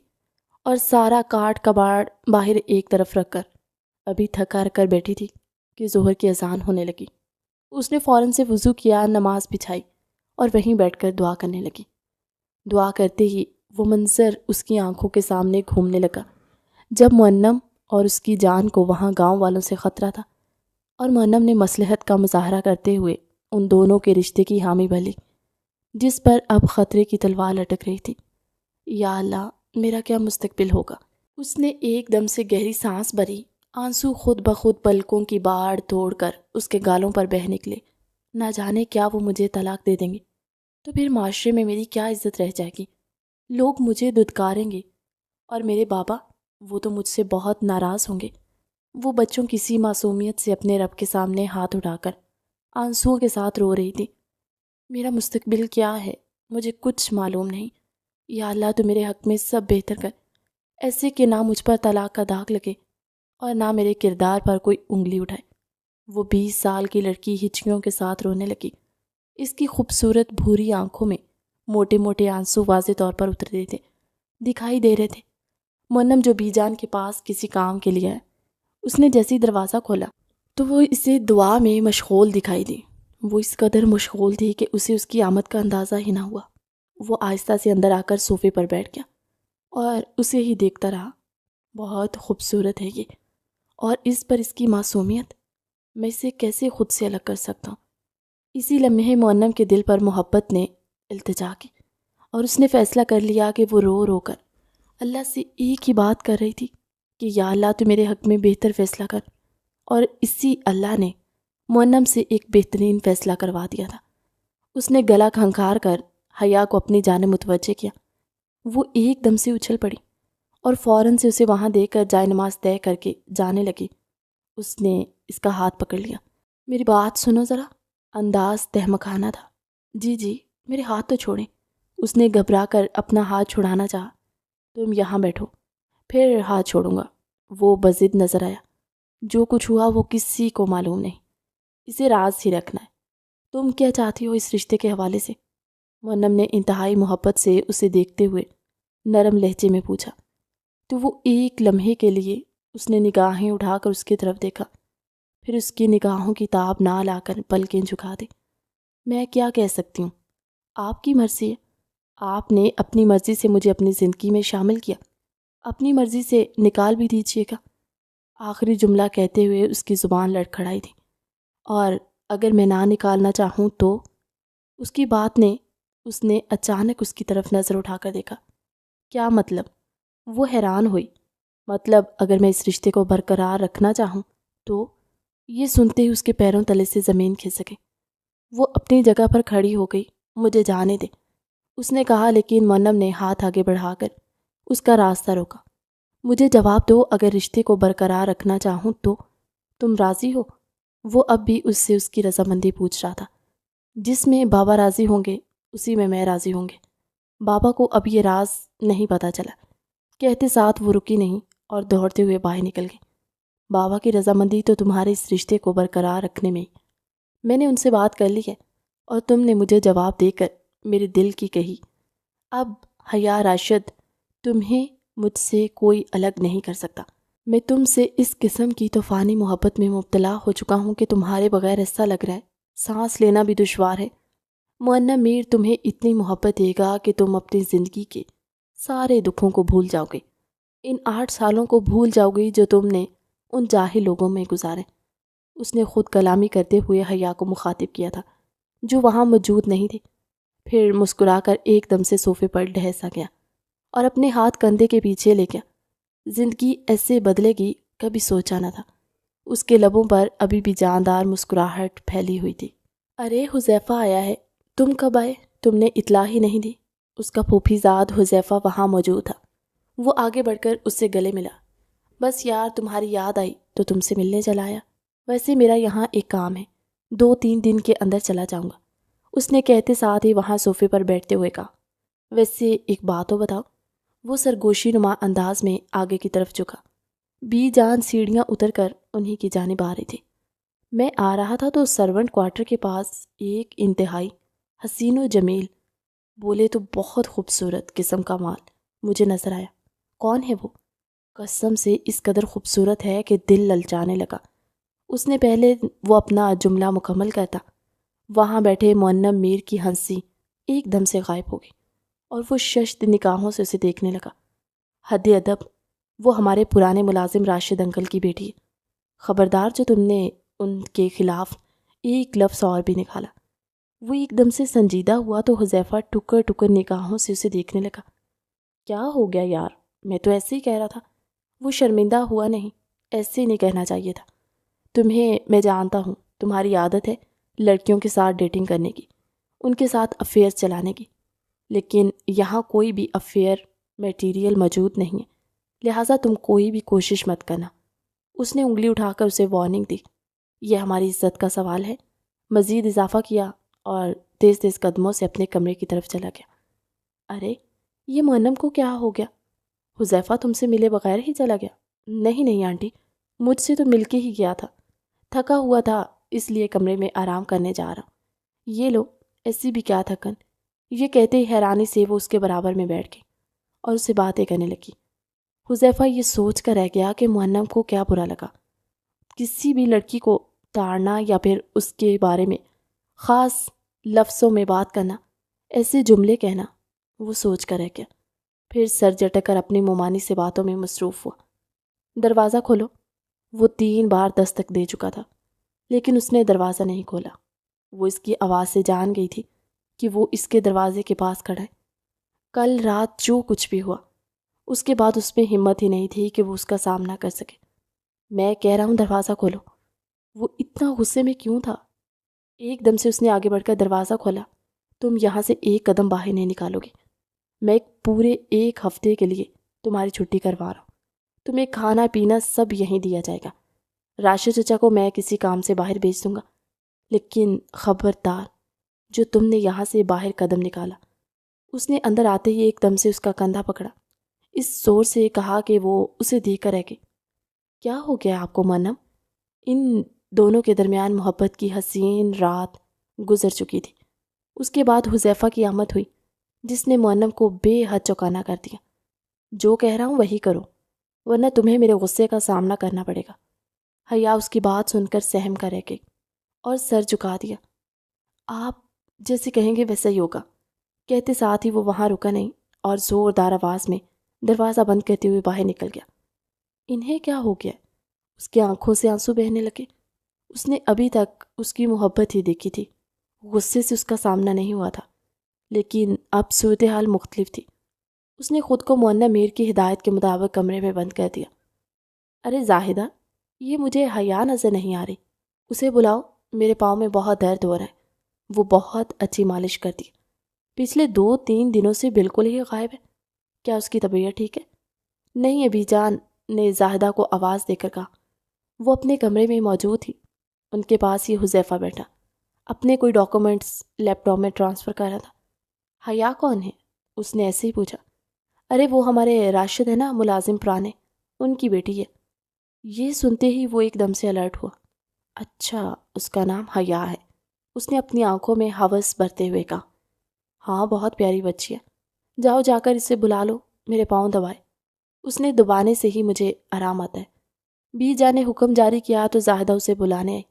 Speaker 1: اور سارا کاٹ کباڑ باہر ایک طرف رکھ کر ابھی تھکا کر بیٹھی تھی کہ ظہر کی اذان ہونے لگی۔ اس نے فوراً سے وضو کیا، نماز بچھائی اور وہیں بیٹھ کر دعا کرنے لگی۔ دعا کرتے ہی وہ منظر اس کی آنکھوں کے سامنے گھومنے لگا جب مؤنم اور اس کی جان کو وہاں گاؤں والوں سے خطرہ تھا، اور مؤنم نے مصلحت کا مظاہرہ کرتے ہوئے ان دونوں کے رشتے کی حامی بھلی، جس پر اب خطرے کی تلوار لٹک رہی تھی۔ یا اللہ، میرا کیا مستقبل ہوگا؟ اس نے ایک دم سے گہری سانس بھری، آنسو خود بخود پلکوں کی باڑ توڑ کر اس کے گالوں پر بہہ نکلے۔ نہ جانے کیا وہ مجھے طلاق دے دیں گے تو پھر معاشرے میں میری کیا عزت رہ جائے گی؟ لوگ مجھے دھتکاریں گے، اور میرے بابا، وہ تو مجھ سے بہت ناراض ہوں گے۔ وہ بچوں کی سی معصومیت سے اپنے رب کے سامنے ہاتھ اٹھا کر آنسوؤں کے ساتھ رو رہی تھی۔ میرا مستقبل کیا ہے مجھے کچھ معلوم نہیں۔ یا اللہ، تو میرے حق میں سب بہتر کر، ایسے کہ نہ مجھ پر طلاق کا داغ لگے اور نہ میرے کردار پر کوئی انگلی اٹھائے۔ وہ 20 سال کی لڑکی ہچکیوں کے ساتھ رونے لگی۔ اس کی خوبصورت بھوری آنکھوں میں موٹے موٹے آنسو واضح طور پر اترتے تھے، دکھائی دے رہے تھے۔ مؤنم جو بی جان کے پاس کسی کام کے لیے ہے، اس نے جیسے دروازہ کھولا تو وہ اسے دعا میں مشغول دکھائی دی۔ وہ اس قدر مشغول تھی کہ اسے اس کی آمد کا اندازہ ہی نہ ہوا۔ وہ آہستہ سے اندر آ کر صوفے پر بیٹھ گیا اور اسے ہی دیکھتا رہا۔ بہت خوبصورت ہے یہ، اور اس پر اس کی معصومیت، میں اسے کیسے خود سے الگ کر سکتا ہوں؟ اسی لمحے مؤنم کے دل پر محبت نے التجا کی اور اس نے فیصلہ کر لیا کہ وہ رو رو کر اللہ سے ایک ہی بات کر رہی تھی کہ یا اللہ، تو میرے حق میں بہتر فیصلہ کر۔ اور اسی اللہ نے مؤنم سے ایک بہترین فیصلہ کروا دیا تھا۔ اس نے گلا کھنکھار کر حیا کو اپنی جانب متوجہ کیا۔ وہ ایک دم سے اچھل پڑی اور فوراً سے اسے وہاں دے کر جائے نماز طے کر کے جانے لگی۔ اس نے اس کا ہاتھ پکڑ لیا۔ میری بات سنو ذرا، انداز تہمکانہ تھا۔ جی جی، میرے ہاتھ تو چھوڑیں۔ اس نے گھبرا کر اپنا ہاتھ چھڑانا چاہا۔ تم یہاں بیٹھو، پھر ہاتھ چھوڑوں گا۔ وہ بضد نظر آیا۔ جو کچھ ہوا وہ کسی کو معلوم نہیں، اسے راز ہی رکھنا ہے۔ تم کیا چاہتی ہو اس رشتے کے حوالے سے؟ مؤنم نے انتہائی محبت سے اسے دیکھتے ہوئے نرم لہجے میں پوچھا۔ تو وہ ایک لمحے کے لیے اس نے نگاہیں اٹھا کر اس کی طرف دیکھا، پھر اس کی نگاہوں کی تاب نہ لا کر پلکیں جھکا دی۔ میں کیا کہہ سکتی ہوں؟ آپ کی مرضی ہے۔ آپ نے اپنی مرضی سے مجھے اپنی زندگی میں شامل کیا، اپنی مرضی سے نکال بھی دیجیے گا۔ آخری جملہ کہتے ہوئے اس کی زبان لڑکھڑائی تھی۔ اور اگر میں نہ نکالنا چاہوں تو؟ اس نے اچانک اس کی طرف نظر اٹھا کر دیکھا۔ کیا مطلب؟ وہ حیران ہوئی۔ مطلب اگر میں اس رشتے کو برقرار رکھنا چاہوں تو؟ یہ سنتے ہی اس کے پیروں تلے سے زمین کھسک گئی۔ وہ اپنی جگہ پر کھڑی ہو گئی۔ مجھے جانے دے، اس نے کہا، لیکن مؤنم نے ہاتھ آگے بڑھا کر اس کا راستہ روکا۔ مجھے جواب دو، اگر رشتے کو برقرار رکھنا چاہوں تو تم راضی ہو؟ وہ اب بھی اس سے اس کی رضامندی پوچھ رہا تھا۔ جس میں بابا راضی ہوں گے اسی میں راضی ہوں گے۔ بابا کو اب یہ راز نہیں پتہ چلا۔ کہتے ساتھ وہ رکی نہیں اور دوڑتے ہوئے باہر نکل گئی۔ بابا کی رضامندی تو تمہارے اس رشتے کو برقرار رکھنے میں ہی۔ میں نے ان سے بات کر لی ہے اور تم نے مجھے جواب دے کر میرے دل کی کہی۔ اب حیا راشد، تمہیں مجھ سے کوئی الگ نہیں کر سکتا۔ میں تم سے اس قسم کی طوفانی محبت میں مبتلا ہو چکا ہوں کہ تمہارے بغیر ایسا لگ رہا ہے سانس لینا بھی دشوار ہے۔ مؤنم میر تمہیں اتنی محبت دے گا کہ تم اپنی زندگی کے سارے دکھوں کو بھول جاؤ گے۔ ان 8 سالوں کو بھول جاؤ گی جو تم نے ان جاہل لوگوں میں گزارے۔ اس نے خود کلامی کرتے ہوئے حیا کو مخاطب کیا تھا جو وہاں موجود نہیں تھی۔ پھر مسکرا کر ایک دم سے صوفے پر ڈھسا گیا اور اپنے ہاتھ کندھے کے پیچھے لے گیا۔ زندگی ایسے بدلے گی کبھی سوچا نہ تھا۔ اس کے لبوں پر ابھی بھی جاندار مسکراہٹ پھیلی ہوئی تھی۔ ارے حذیفہ آیا ہے، تم کب آئے؟ تم نے اطلاع ہی نہیں دی۔ اس کا پھوپھی زاد حذیفہ وہاں موجود تھا۔ وہ آگے بڑھ کر اس سے گلے ملا۔ بس یار تمہاری یاد آئی تو تم سے ملنے چلا آیا، ویسے میرا یہاں ایک کام ہے، 2-3 دن کے اندر چلا جاؤں گا، اس نے کہتے ساتھ ہی وہاں صوفے پر بیٹھتے ہوئے کہا۔ ویسے ایک بات تو بتاؤ، وہ سرگوشی نما انداز میں آگے کی طرف جھکا۔ بی جان سیڑھیاں اتر کر انہی کی جانب آ رہی تھی۔ میں آ رہا تھا تو سرونٹ کوارٹر کے پاس ایک انتہائی حسین و جمیل، بولے تو بہت خوبصورت قسم کا مال مجھے نظر آیا۔ کون ہے وہ؟ قسم سے اس قدر خوبصورت ہے کہ دل للچانے لگا۔ اس نے پہلے وہ اپنا جملہ مکمل کرتا، وہاں بیٹھے معنم میر کی ہنسی ایک دم سے غائب ہو گئی اور وہ ششد نگاہوں سے اسے دیکھنے لگا۔ حد ادب، وہ ہمارے پرانے ملازم راشد انکل کی بیٹی ہے، خبردار جو تم نے ان کے خلاف ایک لفظ اور بھی نکالا۔ وہ ایک دم سے سنجیدہ ہوا تو حذیفہ ٹکر ٹکر نگاہوں سے اسے دیکھنے لگا۔ کیا ہو گیا یار؟ میں تو ایسے ہی کہہ رہا تھا۔ وہ شرمندہ ہوا نہیں، ایسے ہی نہیں کہنا چاہیے تھا۔ تمہیں میں جانتا ہوں، تمہاری عادت ہے لڑکیوں کے ساتھ ڈیٹنگ کرنے کی، ان کے ساتھ افیئر چلانے کی، لیکن یہاں کوئی بھی افیئر میٹیریل موجود نہیں ہے، لہٰذا تم کوئی بھی کوشش مت کرنا۔ اس نے انگلی اٹھا کر اسے وارننگ دی۔ یہ ہماری عزت کا سوال ہے، مزید اضافہ کیا اور تیز تیز قدموں سے اپنے کمرے کی طرف چلا گیا۔ ارے یہ معنم کو کیا ہو گیا؟ حذیفہ تم سے ملے بغیر ہی چلا گیا؟ نہیں آنٹی، مجھ سے تو مل کے ہی گیا تھا، تھکا ہوا تھا اس لیے کمرے میں آرام کرنے جا رہا۔ یہ لو، ایسی بھی کیا تھکن؟ یہ کہتے ہی حیرانی سے وہ اس کے برابر میں بیٹھ گئی اور اسے باتیں کرنے لگی۔ حذیفہ یہ سوچ کر رہ گیا کہ معنم کو کیا برا لگا۔ کسی بھی لڑکی کو تاڑنا یا پھر اس کے بارے میں خاص لفظوں میں بات کرنا، ایسے جملے کہنا، وہ سوچ کر رہ گیا۔ پھر سر جھٹک کر اپنی ممانی سے باتوں میں مصروف ہوا۔ دروازہ کھولو، وہ 3 بار دستک دے چکا تھا لیکن اس نے دروازہ نہیں کھولا۔ وہ اس کی آواز سے جان گئی تھی کہ وہ اس کے دروازے کے پاس کھڑا ہے۔ کل رات جو کچھ بھی ہوا، اس کے بعد اس میں ہمت ہی نہیں تھی کہ وہ اس کا سامنا کر سکے۔ میں کہہ رہا ہوں دروازہ کھولو۔ وہ اتنا غصے میں کیوں تھا؟ ایک دم سے اس نے آگے بڑھ کر دروازہ کھولا۔ تم یہاں سے ایک قدم باہر نہیں نکالو گے، میں پورے 1 ہفتے کے لیے تمہاری چھٹی کروا رہا ہوں۔ تمہیں کھانا پینا سب یہیں دیا جائے گا۔ راشد چچا کو میں کسی کام سے باہر بھیج دوں گا، لیکن خبردار جو تم نے یہاں سے باہر قدم نکالا۔ اس نے اندر آتے ہی ایک دم سے اس کا کندھا پکڑا، اس زور سے کہا کہ وہ اسے دیکھ کر رہ گئی۔ کیا ہو گیا آپ کو معنم؟ ان دونوں کے درمیان محبت کی حسین رات گزر چکی تھی۔ اس کے بعد حذیفہ کی آمد ہوئی جس نے معنم کو بے حد چوکانا کر دیا۔ جو کہہ رہا ہوں وہی کرو ورنہ تمہیں میرے غصے کا سامنا کرنا پڑے گا۔ حیا اس کی بات سن کر سہم کر رہ گئی اور سر جھکا دیا۔ آپ جیسے کہیں گے ویسا ہی ہوگا، کہتے ساتھ ہی وہ وہاں رکا نہیں اور زوردار آواز میں دروازہ بند کرتے ہوئے باہر نکل گیا۔ انہیں کیا ہو گیا؟ اس کی آنکھوں سے آنسو بہنے لگے۔ اس نے ابھی تک اس کی محبت ہی دیکھی تھی، غصے سے اس کا سامنا نہیں ہوا تھا، لیکن اب صورتحال مختلف تھی۔ اس نے خود کو معنم میر کی ہدایت کے مطابق کمرے میں بند کر دیا۔ ارے زاہدہ، یہ مجھے حیا نظر نہیں آ رہی، اسے بلاؤ، میرے پاؤں میں بہت درد ہو رہا ہے۔ وہ بہت اچھی مالش کرتی ہے، پچھلے 2-3 دنوں سے بالکل ہی غائب ہے۔ کیا اس کی طبیعت ٹھیک ہے؟ نہیں، ابھی جان نے زاہدہ کو آواز دے کر کہا۔ وہ اپنے کمرے میں موجود تھی، ان کے پاس ہی حذیفہ بیٹھا، اپنے کوئی ڈاکومنٹس لیپ ٹاپ میں ٹرانسفر کر رہا تھا۔ حیا کون ہے؟ اس نے ایسے ہی پوچھا۔ ارے وہ ہمارے راشد ہے نا، ملازم پرانے، ان کی بیٹی ہے۔ یہ سنتے ہی وہ ایک دم سے الرٹ ہوا۔ اچھا، اس کا نام حیا ہے، اس نے اپنی آنکھوں میں ہوس بھرتے ہوئے کہا۔ ہاں، بہت پیاری بچی ہے، جاؤ جا کر اسے بلا لو، میرے پاؤں دبائے، اس نے دبانے سے ہی مجھے آرام آتا ہے۔ بی جان نے حکم جاری کیا تو زاہدہ اسے بلانے آئی۔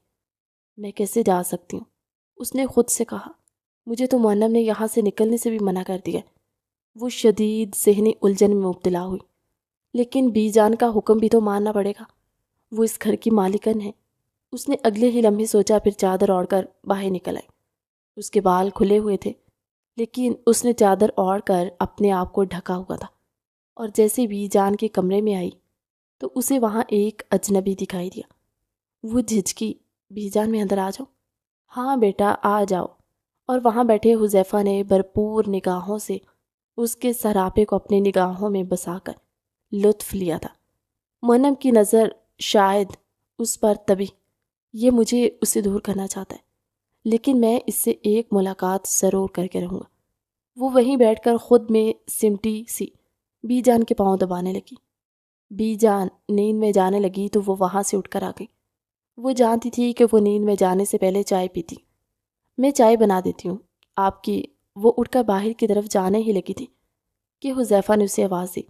Speaker 1: میں کیسے جا سکتی ہوں؟ اس نے خود سے کہا۔ مجھے تو معنم نے یہاں سے نکلنے سے بھی منع کر دیا۔ وہ شدید ذہنی الجھن میں مبتلا ہوئی۔ لیکن بی جان کا حکم بھی تو ماننا پڑے گا، وہ اس گھر کی مالکن ہے۔ اس نے اگلے ہی لمحے سوچا، پھر چادر اوڑھ کر باہر نکل آئی۔ اس کے بال کھلے ہوئے تھے لیکن اس نے چادر اوڑھ کر اپنے آپ کو ڈھکا ہوا تھا، اور جیسے بی جان کے کمرے میں آئی تو اسے وہاں ایک اجنبی دکھائی دیا۔ وہ جھجکی، بی جان میں اندر آ جاؤ؟ ہاں بیٹا آ جاؤ۔ اور وہاں بیٹھے حذیفہ نے بھرپور نگاہوں سے اس کے سراپے کو اپنی نگاہوں میں بسا کر لطف لیا تھا۔ مونم کی نظر شاید اس پر تبھی یہ مجھے اس سے دور کرنا چاہتا ہے، لیکن میں اس سے ایک ملاقات ضرور کر کے رہوں گا۔ وہ وہیں بیٹھ کر خود میں سمٹی سی بی جان کے پاؤں دبانے لگی۔ بی جان نیند میں جانے لگی تو وہ وہاں سے اٹھ کر آ گئی۔ وہ جانتی تھی کہ وہ نیند میں جانے سے پہلے چائے پیتی۔ میں چائے بنا دیتی ہوں آپ کی۔ وہ اٹھ کر باہر کی طرف جانے ہی لگی تھی کہ حذیفہ نے اسے آواز دی،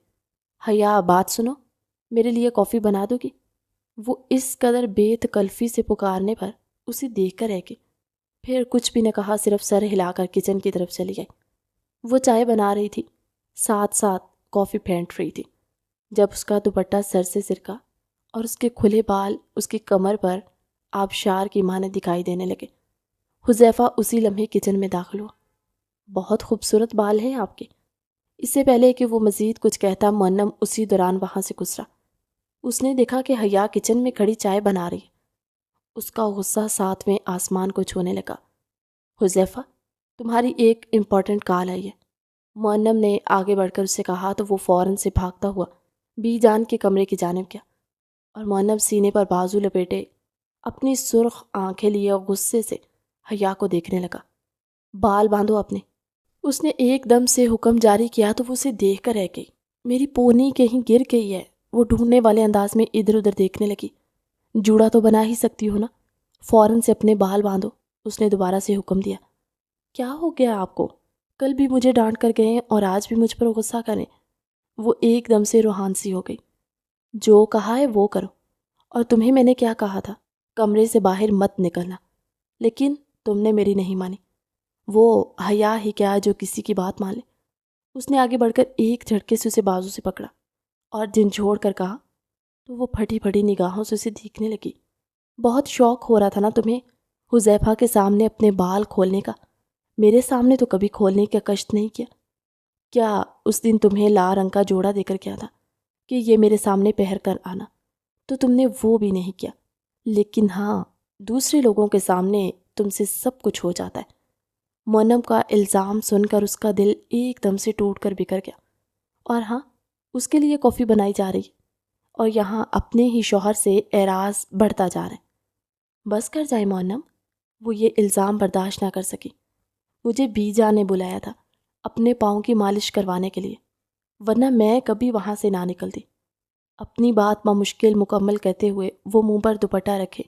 Speaker 1: حیا بات سنو، میرے لیے کافی بنا دو گی؟ وہ اس قدر بے تکلفی سے پکارنے پر اسے دیکھ کر رہ گئی، پھر کچھ بھی نہ کہا، صرف سر ہلا کر کچن کی طرف چلی گئی۔ وہ چائے بنا رہی تھی، ساتھ ساتھ کافی پھینٹ رہی تھی، جب اس کا دوپٹہ سر سے سرکا اور اس کے کھلے بال اس کی کمر پر آبشار کی مانے دکھائی دینے لگے۔ حذیفہ اسی لمحے کچن میں داخل ہوا۔ بہت خوبصورت بال ہیں آپ کے۔ اس سے پہلے کہ وہ مزید کچھ کہتا، مونم اسی دوران وہاں سے گزرا۔ اس نے دیکھا کہ حیا کچن میں کھڑی چائے بنا رہی ہے۔ اس کا غصہ ساتویں آسمان کو چھونے لگا۔ حذیفہ، تمہاری ایک امپورٹنٹ کال آئی ہے، مونم نے آگے بڑھ کر اس سے کہا تو وہ فوراً سے بھاگتا ہوا بی جان کے کمرے کی جانب گیا، اور مونم سینے پر بازو لپیٹے اپنی سرخ آنکھیں لیے غصے سے حیا کو دیکھنے لگا۔ بال باندھو اپنے، اس نے ایک دم سے حکم جاری کیا تو وہ اسے دیکھ کر رہ گئی۔ میری پونی کہیں گر گئی ہے، وہ ڈھونڈنے والے انداز میں ادھر ادھر دیکھنے لگی۔ جوڑا تو بنا ہی سکتی ہو نا، فوراً سے اپنے بال باندھو، اس نے دوبارہ سے حکم دیا۔ کیا ہو گیا آپ کو؟ کل بھی مجھے ڈانٹ کر گئے اور آج بھی مجھ پر غصہ کریں۔ وہ ایک دم سے روحان سی ہو گئی۔ جو کہا ہے وہ کرو، اور تمہیں میں نے کیا کہا تھا، کمرے سے باہر مت نکلنا، لیکن تم نے میری نہیں مانی۔ وہ حیا ہی کیا جو کسی کی بات مان لے۔ اس نے آگے بڑھ کر ایک جھٹکے سے اسے بازو سے پکڑا اور جھنجھوڑ کر کہا تو وہ پھٹی پھٹی نگاہوں سے اسے دیکھنے لگی۔ بہت شوق ہو رہا تھا نا تمہیں حذیفہ کے سامنے اپنے بال کھولنے کا، میرے سامنے تو کبھی کھولنے کا کشت نہیں کیا۔ کیا اس دن تمہیں لا رنگ کا جوڑا دے کر کیا تھا کہ یہ میرے سامنے پہن کر آنا، تو تم نے وہ بھی نہیں کیا، لیکن ہاں دوسرے لوگوں کے سامنے تم سے سب کچھ ہو جاتا ہے۔ مونم کا الزام سن کر اس کا دل ایک دم سے ٹوٹ کر بکھر گیا، اور ہاں اس کے لیے کافی بنائی جا رہی، اور یہاں اپنے ہی شوہر سے اعراض بڑھتا جا رہا ہے۔ بس کر جائے مونم، وہ یہ الزام برداشت نہ کر سکی۔ مجھے بی جان نے بلایا تھا اپنے پاؤں کی مالش کروانے کے لیے، ورنہ میں کبھی وہاں سے نہ نکلتی۔ اپنی بات بمشکل مکمل کرتے ہوئے وہ منہ پر دوپٹہ رکھے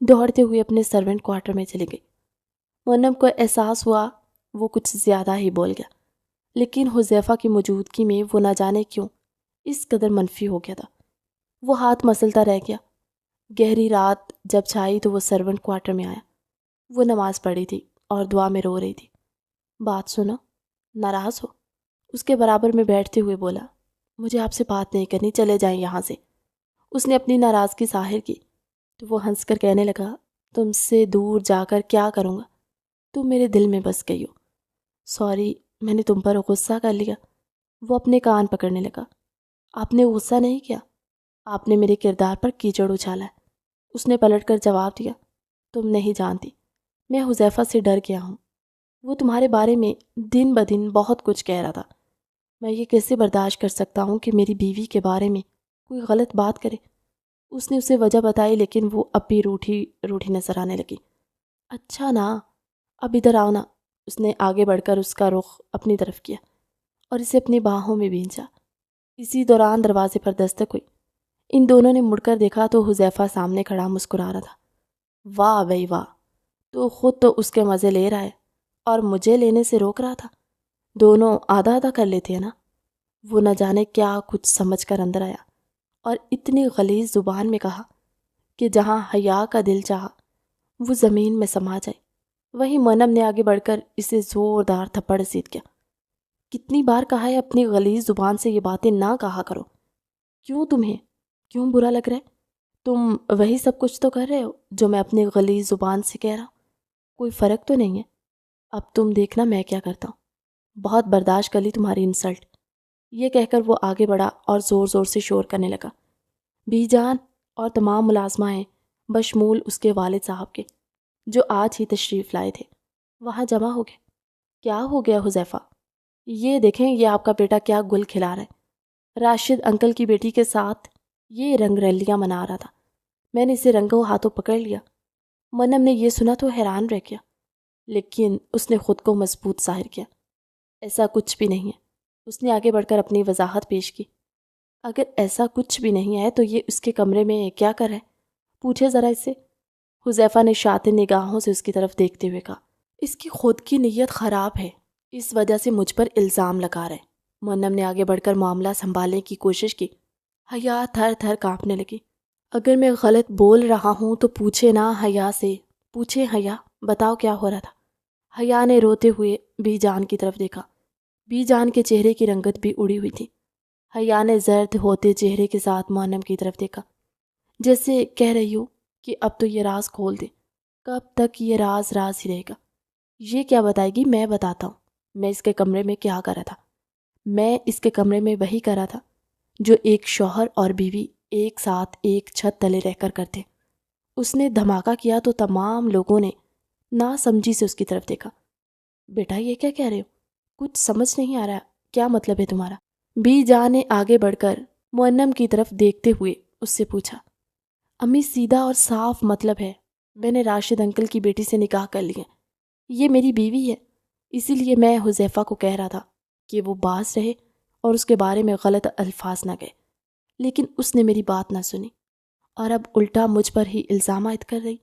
Speaker 1: دوڑتے ہوئے اپنے سرونٹ کوارٹر میں چلی گئی۔ مونم کو احساس ہوا وہ کچھ زیادہ ہی بول گیا، لیکن حذیفہ کی موجودگی میں وہ نہ جانے کیوں اس قدر منفی ہو گیا تھا۔ وہ ہاتھ مسلتا رہ گیا۔ گہری رات جب چھائی تو وہ سرونٹ کوارٹر میں آیا۔ وہ نماز پڑھی تھی اور دعا میں رو رہی تھی۔ بات سنو، ناراض ہو؟ اس کے برابر میں بیٹھتے ہوئے بولا، مجھے آپ سے بات نہیں کرنی، چلے جائیں یہاں سے۔ اس نے اپنی ناراضگی ظاہر کی تو وہ ہنس کر کہنے لگا، تم سے دور جا کر کیا کروں گا، تم میرے دل میں بس گئی ہو۔ سوری، میں نے تم پر غصہ کر لیا۔ وہ اپنے کان پکڑنے لگا۔ آپ نے غصہ نہیں کیا، آپ نے میرے کردار پر کیچڑ اچھالا ہے۔ اس نے پلٹ کر جواب دیا، تم نہیں جانتی، میں حذیفہ سے ڈر گیا ہوں۔ وہ تمہارے بارے میں دن بدن بہت کچھ کہہ رہا تھا۔ میں یہ کیسے برداشت کر سکتا ہوں کہ میری بیوی کے بارے میں کوئی غلط بات کرے۔ اس نے اسے وجہ بتائی، لیکن وہ اب بھی روٹھی روٹھی نظر آنے لگی۔ اچھا نا، اب ادھر آؤ نا۔ اس نے آگے بڑھ کر اس کا رخ اپنی طرف کیا اور اسے اپنی باہوں میں بھینچا۔ اسی دوران دروازے پر دستک ہوئی۔ ان دونوں نے مڑ کر دیکھا تو حذیفہ سامنے کھڑا مسکرا رہا تھا۔ واہ بھائی واہ، تو خود تو اس کے مزے لے رہا ہے اور مجھے لینے سے روک رہا تھا۔ دونوں آدھا آدھا کر لیتے ہیں نا۔ وہ نہ جانے کیا کچھ سمجھ کر اندر آیا اور اتنی غلیظ زبان میں کہا کہ جہاں حیا کا دل چاہا وہ زمین میں سما جائے۔ وہیں مونم نے آگے بڑھ کر اسے زوردار تھپڑ رسید کیا۔ کتنی بار کہا ہے اپنی غلیظ زبان سے یہ باتیں نہ کہا کرو۔ کیوں برا لگ رہا ہے؟ تم وہی سب کچھ تو کر رہے ہو جو میں اپنی غلیظ زبان سے کہہ رہا ہوں، کوئی فرق تو نہیں ہے۔ اب تم دیکھنا میں کیا کرتا ہوں۔ بہت برداشت کر لی تمہاری انسلٹ۔ یہ کہہ کر وہ آگے بڑھا اور زور زور سے شور کرنے لگا۔ بی جان اور تمام ملازمائیں بشمول اس کے والد صاحب کے، جو آج ہی تشریف لائے تھے، وہاں جمع ہو گئے۔ کیا ہو گیا حذیفہ؟ یہ دیکھیں، یہ آپ کا بیٹا کیا گل کھلا رہا ہے۔ راشد انکل کی بیٹی کے ساتھ یہ رنگ ریلیاں منا رہا تھا۔ میں نے اسے رنگوں ہاتھوں پکڑ لیا۔ منم نے یہ سنا تو حیران رہ گیا، لیکن اس نے خود کو مضبوط ظاہر کیا۔ ایسا کچھ بھی نہیں ہے، اس نے آگے بڑھ کر اپنی وضاحت پیش کی۔ اگر ایسا کچھ بھی نہیں ہے تو یہ اس کے کمرے میں کیا کر رہا ہے؟ پوچھے ذرا اس سے۔ حذیفہ نے شاطر نگاہوں سے اس کی طرف دیکھتے ہوئے کہا، اس کی خود کی نیت خراب ہے، اس وجہ سے مجھ پر الزام لگا رہے۔ منم نے آگے بڑھ کر معاملہ سنبھالنے کی کوشش کی۔ حیا تھر تھر کانپنے لگی۔ اگر میں غلط بول رہا ہوں تو پوچھے نا حیا سے، پوچھے حیا، بتاؤ کیا ہو رہا تھا۔ حیا نے روتے ہوئے بی جان کی طرف دیکھا۔ بی جان کے چہرے کی رنگت بھی اڑی ہوئی تھی۔ حیا نے زرد ہوتے چہرے کے ساتھ منم کی طرف دیکھا، جیسے کہہ رہی ہو کہ اب تو یہ راز کھول دے۔ کب تک یہ راز راز ہی رہے گا؟ یہ کیا بتائے گی؟ میں بتاتا ہوں۔ میں اس کے کمرے میں کیا کرا تھا؟ میں اس کے کمرے میں وہی کرا تھا جو ایک شوہر اور بیوی ایک ساتھ ایک چھت تلے رہ کر کرتے۔ اس نے دھماکہ کیا تو تمام لوگوں نے ناسمجھی سے اس کی طرف دیکھا۔ بیٹا یہ کیا کہہ رہے ہو؟ کچھ سمجھ نہیں آ رہا، کیا مطلب ہے تمہارا؟ بی جان نے آگے بڑھ کر منم کی طرف دیکھتے ہوئے اس سے پوچھا۔ امی سیدھا اور صاف مطلب ہے، میں نے راشد انکل کی بیٹی سے نکاح کر لیا، یہ میری بیوی ہے، اسی لیے میں حذیفہ کو کہہ رہا تھا کہ وہ باز رہے اور اس کے بارے میں غلط الفاظ نہ گئے، لیکن اس نے میری بات نہ سنی اور اب الٹا مجھ پر ہی الزام عائد کر رہی،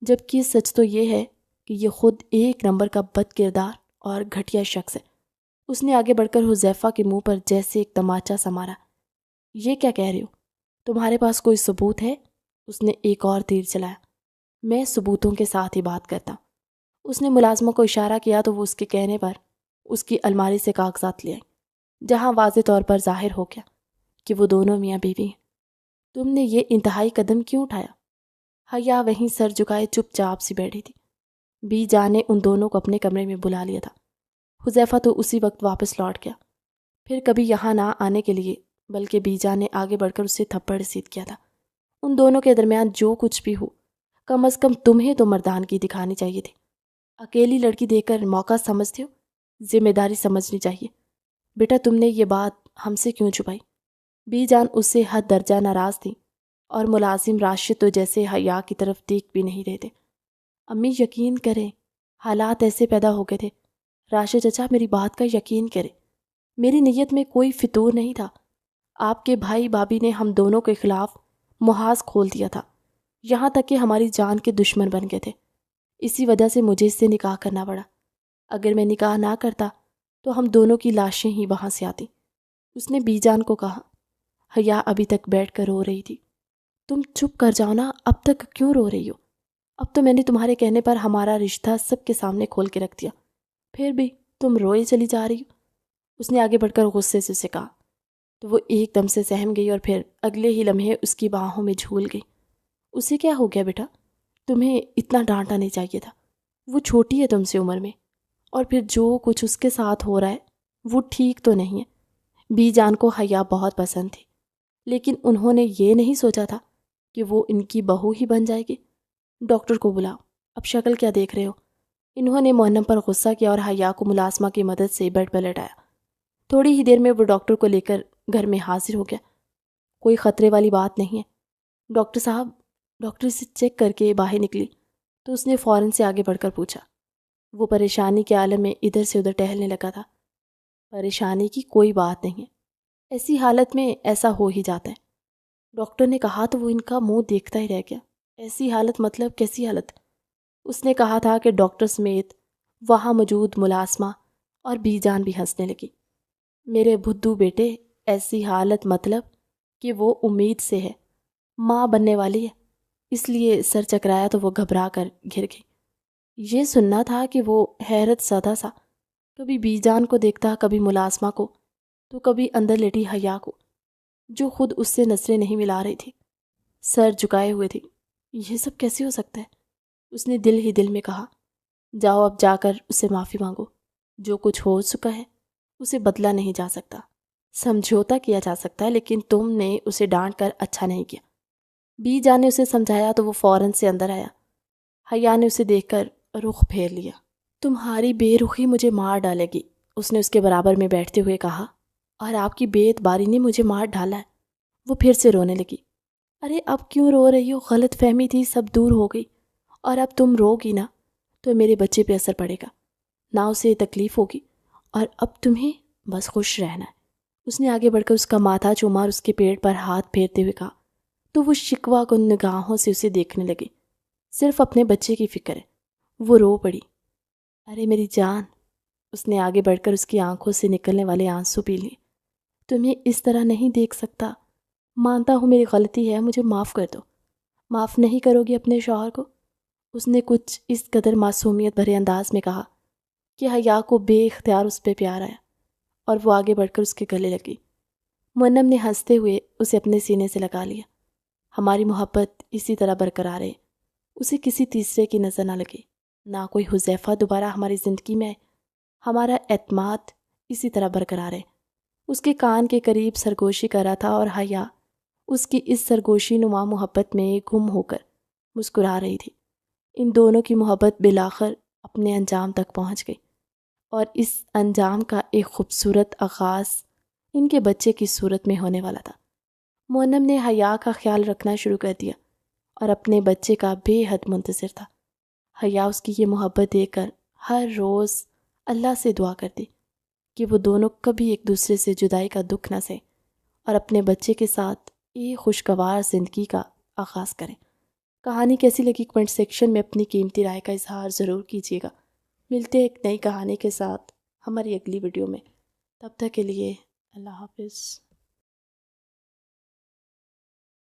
Speaker 1: جبکہ سچ تو یہ ہے کہ یہ خود ایک نمبر کا بد کردار اور گھٹیا شخص ہے۔ اس نے آگے بڑھ کر حذیفہ کے منہ پر جیسے ایک تماچا سا مارا۔ یہ کیا کہہ رہے ہو؟ تمہارے پاس کوئی ثبوت ہے؟ اس نے ایک اور تیر چلایا۔ میں ثبوتوں کے ساتھ ہی بات کرتا ہوں۔ اس نے ملازموں کو اشارہ کیا تو وہ اس کے کہنے پر اس کی الماری سے کاغذات لے آئی، جہاں واضح طور پر ظاہر ہو گیا کہ وہ دونوں میاں بیوی ہیں۔ تم نے یہ انتہائی قدم کیوں اٹھایا؟ حیا وہیں سر جھکائے چپ چاپ سی بیٹھی تھی۔ بی جان نے ان دونوں کو اپنے کمرے میں بلا لیا تھا۔ حذیفہ تو اسی وقت واپس لوٹ گیا، پھر کبھی یہاں نہ آنے کے لیے، بلکہ بی جان نے آگے بڑھ کر اسے تھپڑ رسید کیا تھا۔ ان دونوں کے درمیان جو کچھ بھی ہو، کم از کم تمہیں تو مردانگی دکھانی چاہیے تھی۔ اکیلی لڑکی دے کر موقع سمجھتے ہو؟ ذمہ داری سمجھنی چاہیے۔ بیٹا تم نے یہ بات ہم سے کیوں چھپائی؟ بی جان اس سے حد درجہ ناراض تھی اور ملازم راشد تو جیسے حیا کی طرف دیکھ بھی نہیں رہے تھے۔ امی یقین کریں، حالات ایسے پیدا ہو گئے تھے۔ راشد چچا میری بات کا یقین کرے، میری نیت میں کوئی فتور نہیں تھا۔ آپ کے بھائی بابی نے ہم دونوں کے خلاف محاذ کھول دیا تھا، یہاں تک کہ ہماری جان کے دشمن بن گئے تھے۔ اسی وجہ سے مجھے اس سے نکاح کرنا پڑا۔ اگر میں نکاح نہ کرتا تو ہم دونوں کی لاشیں ہی وہاں سے آتی۔ اس نے بی جان کو کہا۔ حیا ابھی تک بیٹھ کر رو رہی تھی۔ تم چپ کر جاؤ نا، اب تک کیوں رو رہی ہو؟ اب تو میں نے تمہارے کہنے پر ہمارا رشتہ سب کے سامنے کھول کے رکھ دیا، پھر بھی تم روئے چلی جا رہی ہو۔ اس نے آگے بڑھ کر غصے سے اسے کہا تو وہ ایک دم سے سہم گئی اور پھر اگلے ہی لمحے اس کی باہوں میں جھول گئی۔ اسے کیا ہو گیا بیٹا؟ تمہیں اتنا ڈانٹا نہیں چاہیے تھا، وہ چھوٹی ہے تم سے عمر میں، اور پھر جو کچھ اس کے ساتھ ہو رہا ہے وہ ٹھیک تو نہیں ہے۔ بی جان کو حیا بہت پسند تھی، لیکن انہوں نے یہ نہیں سوچا تھا کہ وہ ان کی بہو ہی بن جائے گی۔ ڈاکٹر کو بلاؤ، اب شکل کیا دیکھ رہے ہو؟ انہوں نے منم پر غصہ کیا اور حیا کو ملازمہ کی مدد سے بیڈ پر لٹایا۔ تھوڑی ہی دیر میں وہ ڈاکٹر کو لے کر گھر میں حاضر ہو گیا۔ کوئی خطرے والی بات نہیں ہے ڈاکٹر صاحب؟ ڈاکٹر سے چیک کر کے باہر نکلی تو اس نے فوراً سے آگے بڑھ کر پوچھا۔ وہ پریشانی کے عالم میں ادھر سے ادھر ٹہلنے لگا تھا۔ پریشانی کی کوئی بات نہیں ہے، ایسی حالت میں ایسا ہو ہی جاتا ہے، ڈاکٹر نے کہا تو وہ ان کا منہ دیکھتا ہی رہ گیا۔ ایسی حالت مطلب کیسی حالت؟ اس نے کہا تھا کہ ڈاکٹر سمیت وہاں موجود ملازمہ اور بی جان بھی ہنسنے لگی۔ میرے بھدو بیٹے، ایسی حالت مطلب کہ وہ امید سے ہے، ماں بننے والی ہے، اس لیے سر چکرایا تو وہ گھبرا کر گر گئی۔ یہ سننا تھا کہ وہ حیرت زدہ سا کبھی بی جان کو دیکھتا، کبھی ملازمہ کو، تو کبھی اندر لیٹی حیا کو جو خود اس سے نظریں نہیں ملا رہی تھی، سر جھکائے ہوئے تھی۔ یہ سب کیسے ہو سکتا ہے؟ اس نے دل ہی دل میں کہا۔ جاؤ اب جا کر اسے معافی مانگو، جو کچھ ہو چکا ہے اسے بدلا نہیں جا سکتا، سمجھوتا کیا جا سکتا ہے، لیکن تم نے اسے ڈانٹ کر اچھا نہیں کیا۔ بی جان نے اسے سمجھایا تو وہ فوراً سے اندر آیا۔ حیا نے اسے دیکھ کر رخ پھیر لیا۔ تمہاری بے رخی مجھے مار ڈالے گی، اس نے اس کے برابر میں بیٹھتے ہوئے کہا اور آپ کی بے اعتباری نے مجھے مار ڈالا ہے۔ وہ پھر سے رونے لگی۔ ارے اب کیوں رو رہی ہو؟ غلط فہمی تھی، سب دور ہو گئی، اور اب تم رو گی نا تو میرے بچے پہ اثر پڑے گا، نہ اسے تکلیف ہوگی، اور اب تمہیں بس خوش رہنا ہے۔ اس نے آگے بڑھ کر اس کا ماتھا چوما اور اس کے پیٹ پر ہاتھ پھیرتے ہوئے کہا، تو وہ شکوہ کن نگاہوں سے اسے دیکھنے لگی۔ صرف اپنے بچے کی فکر ہے۔ وہ رو پڑی۔ ارے میری جان، اس نے آگے بڑھ کر اس کی آنکھوں سے نکلنے والے آنسو پی لیے۔ تمہیں اس طرح نہیں دیکھ سکتا، مانتا ہوں میری غلطی ہے، مجھے معاف کر دو۔ معاف نہیں کرو گی اپنے شوہر کو؟ اس نے کچھ اس قدر معصومیت بھرے انداز میں کہا کہ حیا کو بے اختیار اس پہ پیار آیا، اور وہ آگے بڑھ کر اس کے گلے لگی۔ منم نے ہنستے ہوئے اسے اپنے سینے سے لگا لیا۔ ہماری محبت اسی طرح برقرار ہے، اسے کسی تیسرے کی نظر نہ لگے، نہ کوئی حذیفہ دوبارہ ہماری زندگی میں۔ ہمارا اعتماد اسی طرح برقرار ہے۔ اس کے کان کے قریب سرگوشی کر رہا تھا، اور حیا اس کی اس سرگوشی نما محبت میں گم ہو کر مسکرا رہی تھی۔ ان دونوں کی محبت بالآخر اپنے انجام تک پہنچ گئی، اور اس انجام کا ایک خوبصورت آغاز ان کے بچے کی صورت میں ہونے والا تھا۔ مونم نے حیا کا خیال رکھنا شروع کر دیا اور اپنے بچے کا بے حد منتظر تھا۔ حیا اس کی یہ محبت دیکھ کر ہر روز اللہ سے دعا کرتی کہ وہ دونوں کبھی ایک دوسرے سے جدائی کا دکھ نہ سہیں اور اپنے بچے کے ساتھ ایک خوشگوار زندگی کا آغاز کریں۔ کہانی کیسی لگی کمنٹ سیکشن میں اپنی قیمتی رائے کا اظہار ضرور کیجیے گا۔ ملتے ہیں ایک نئی کہانی کے ساتھ ہماری اگلی ویڈیو میں، تب تک کے لیے اللہ حافظ۔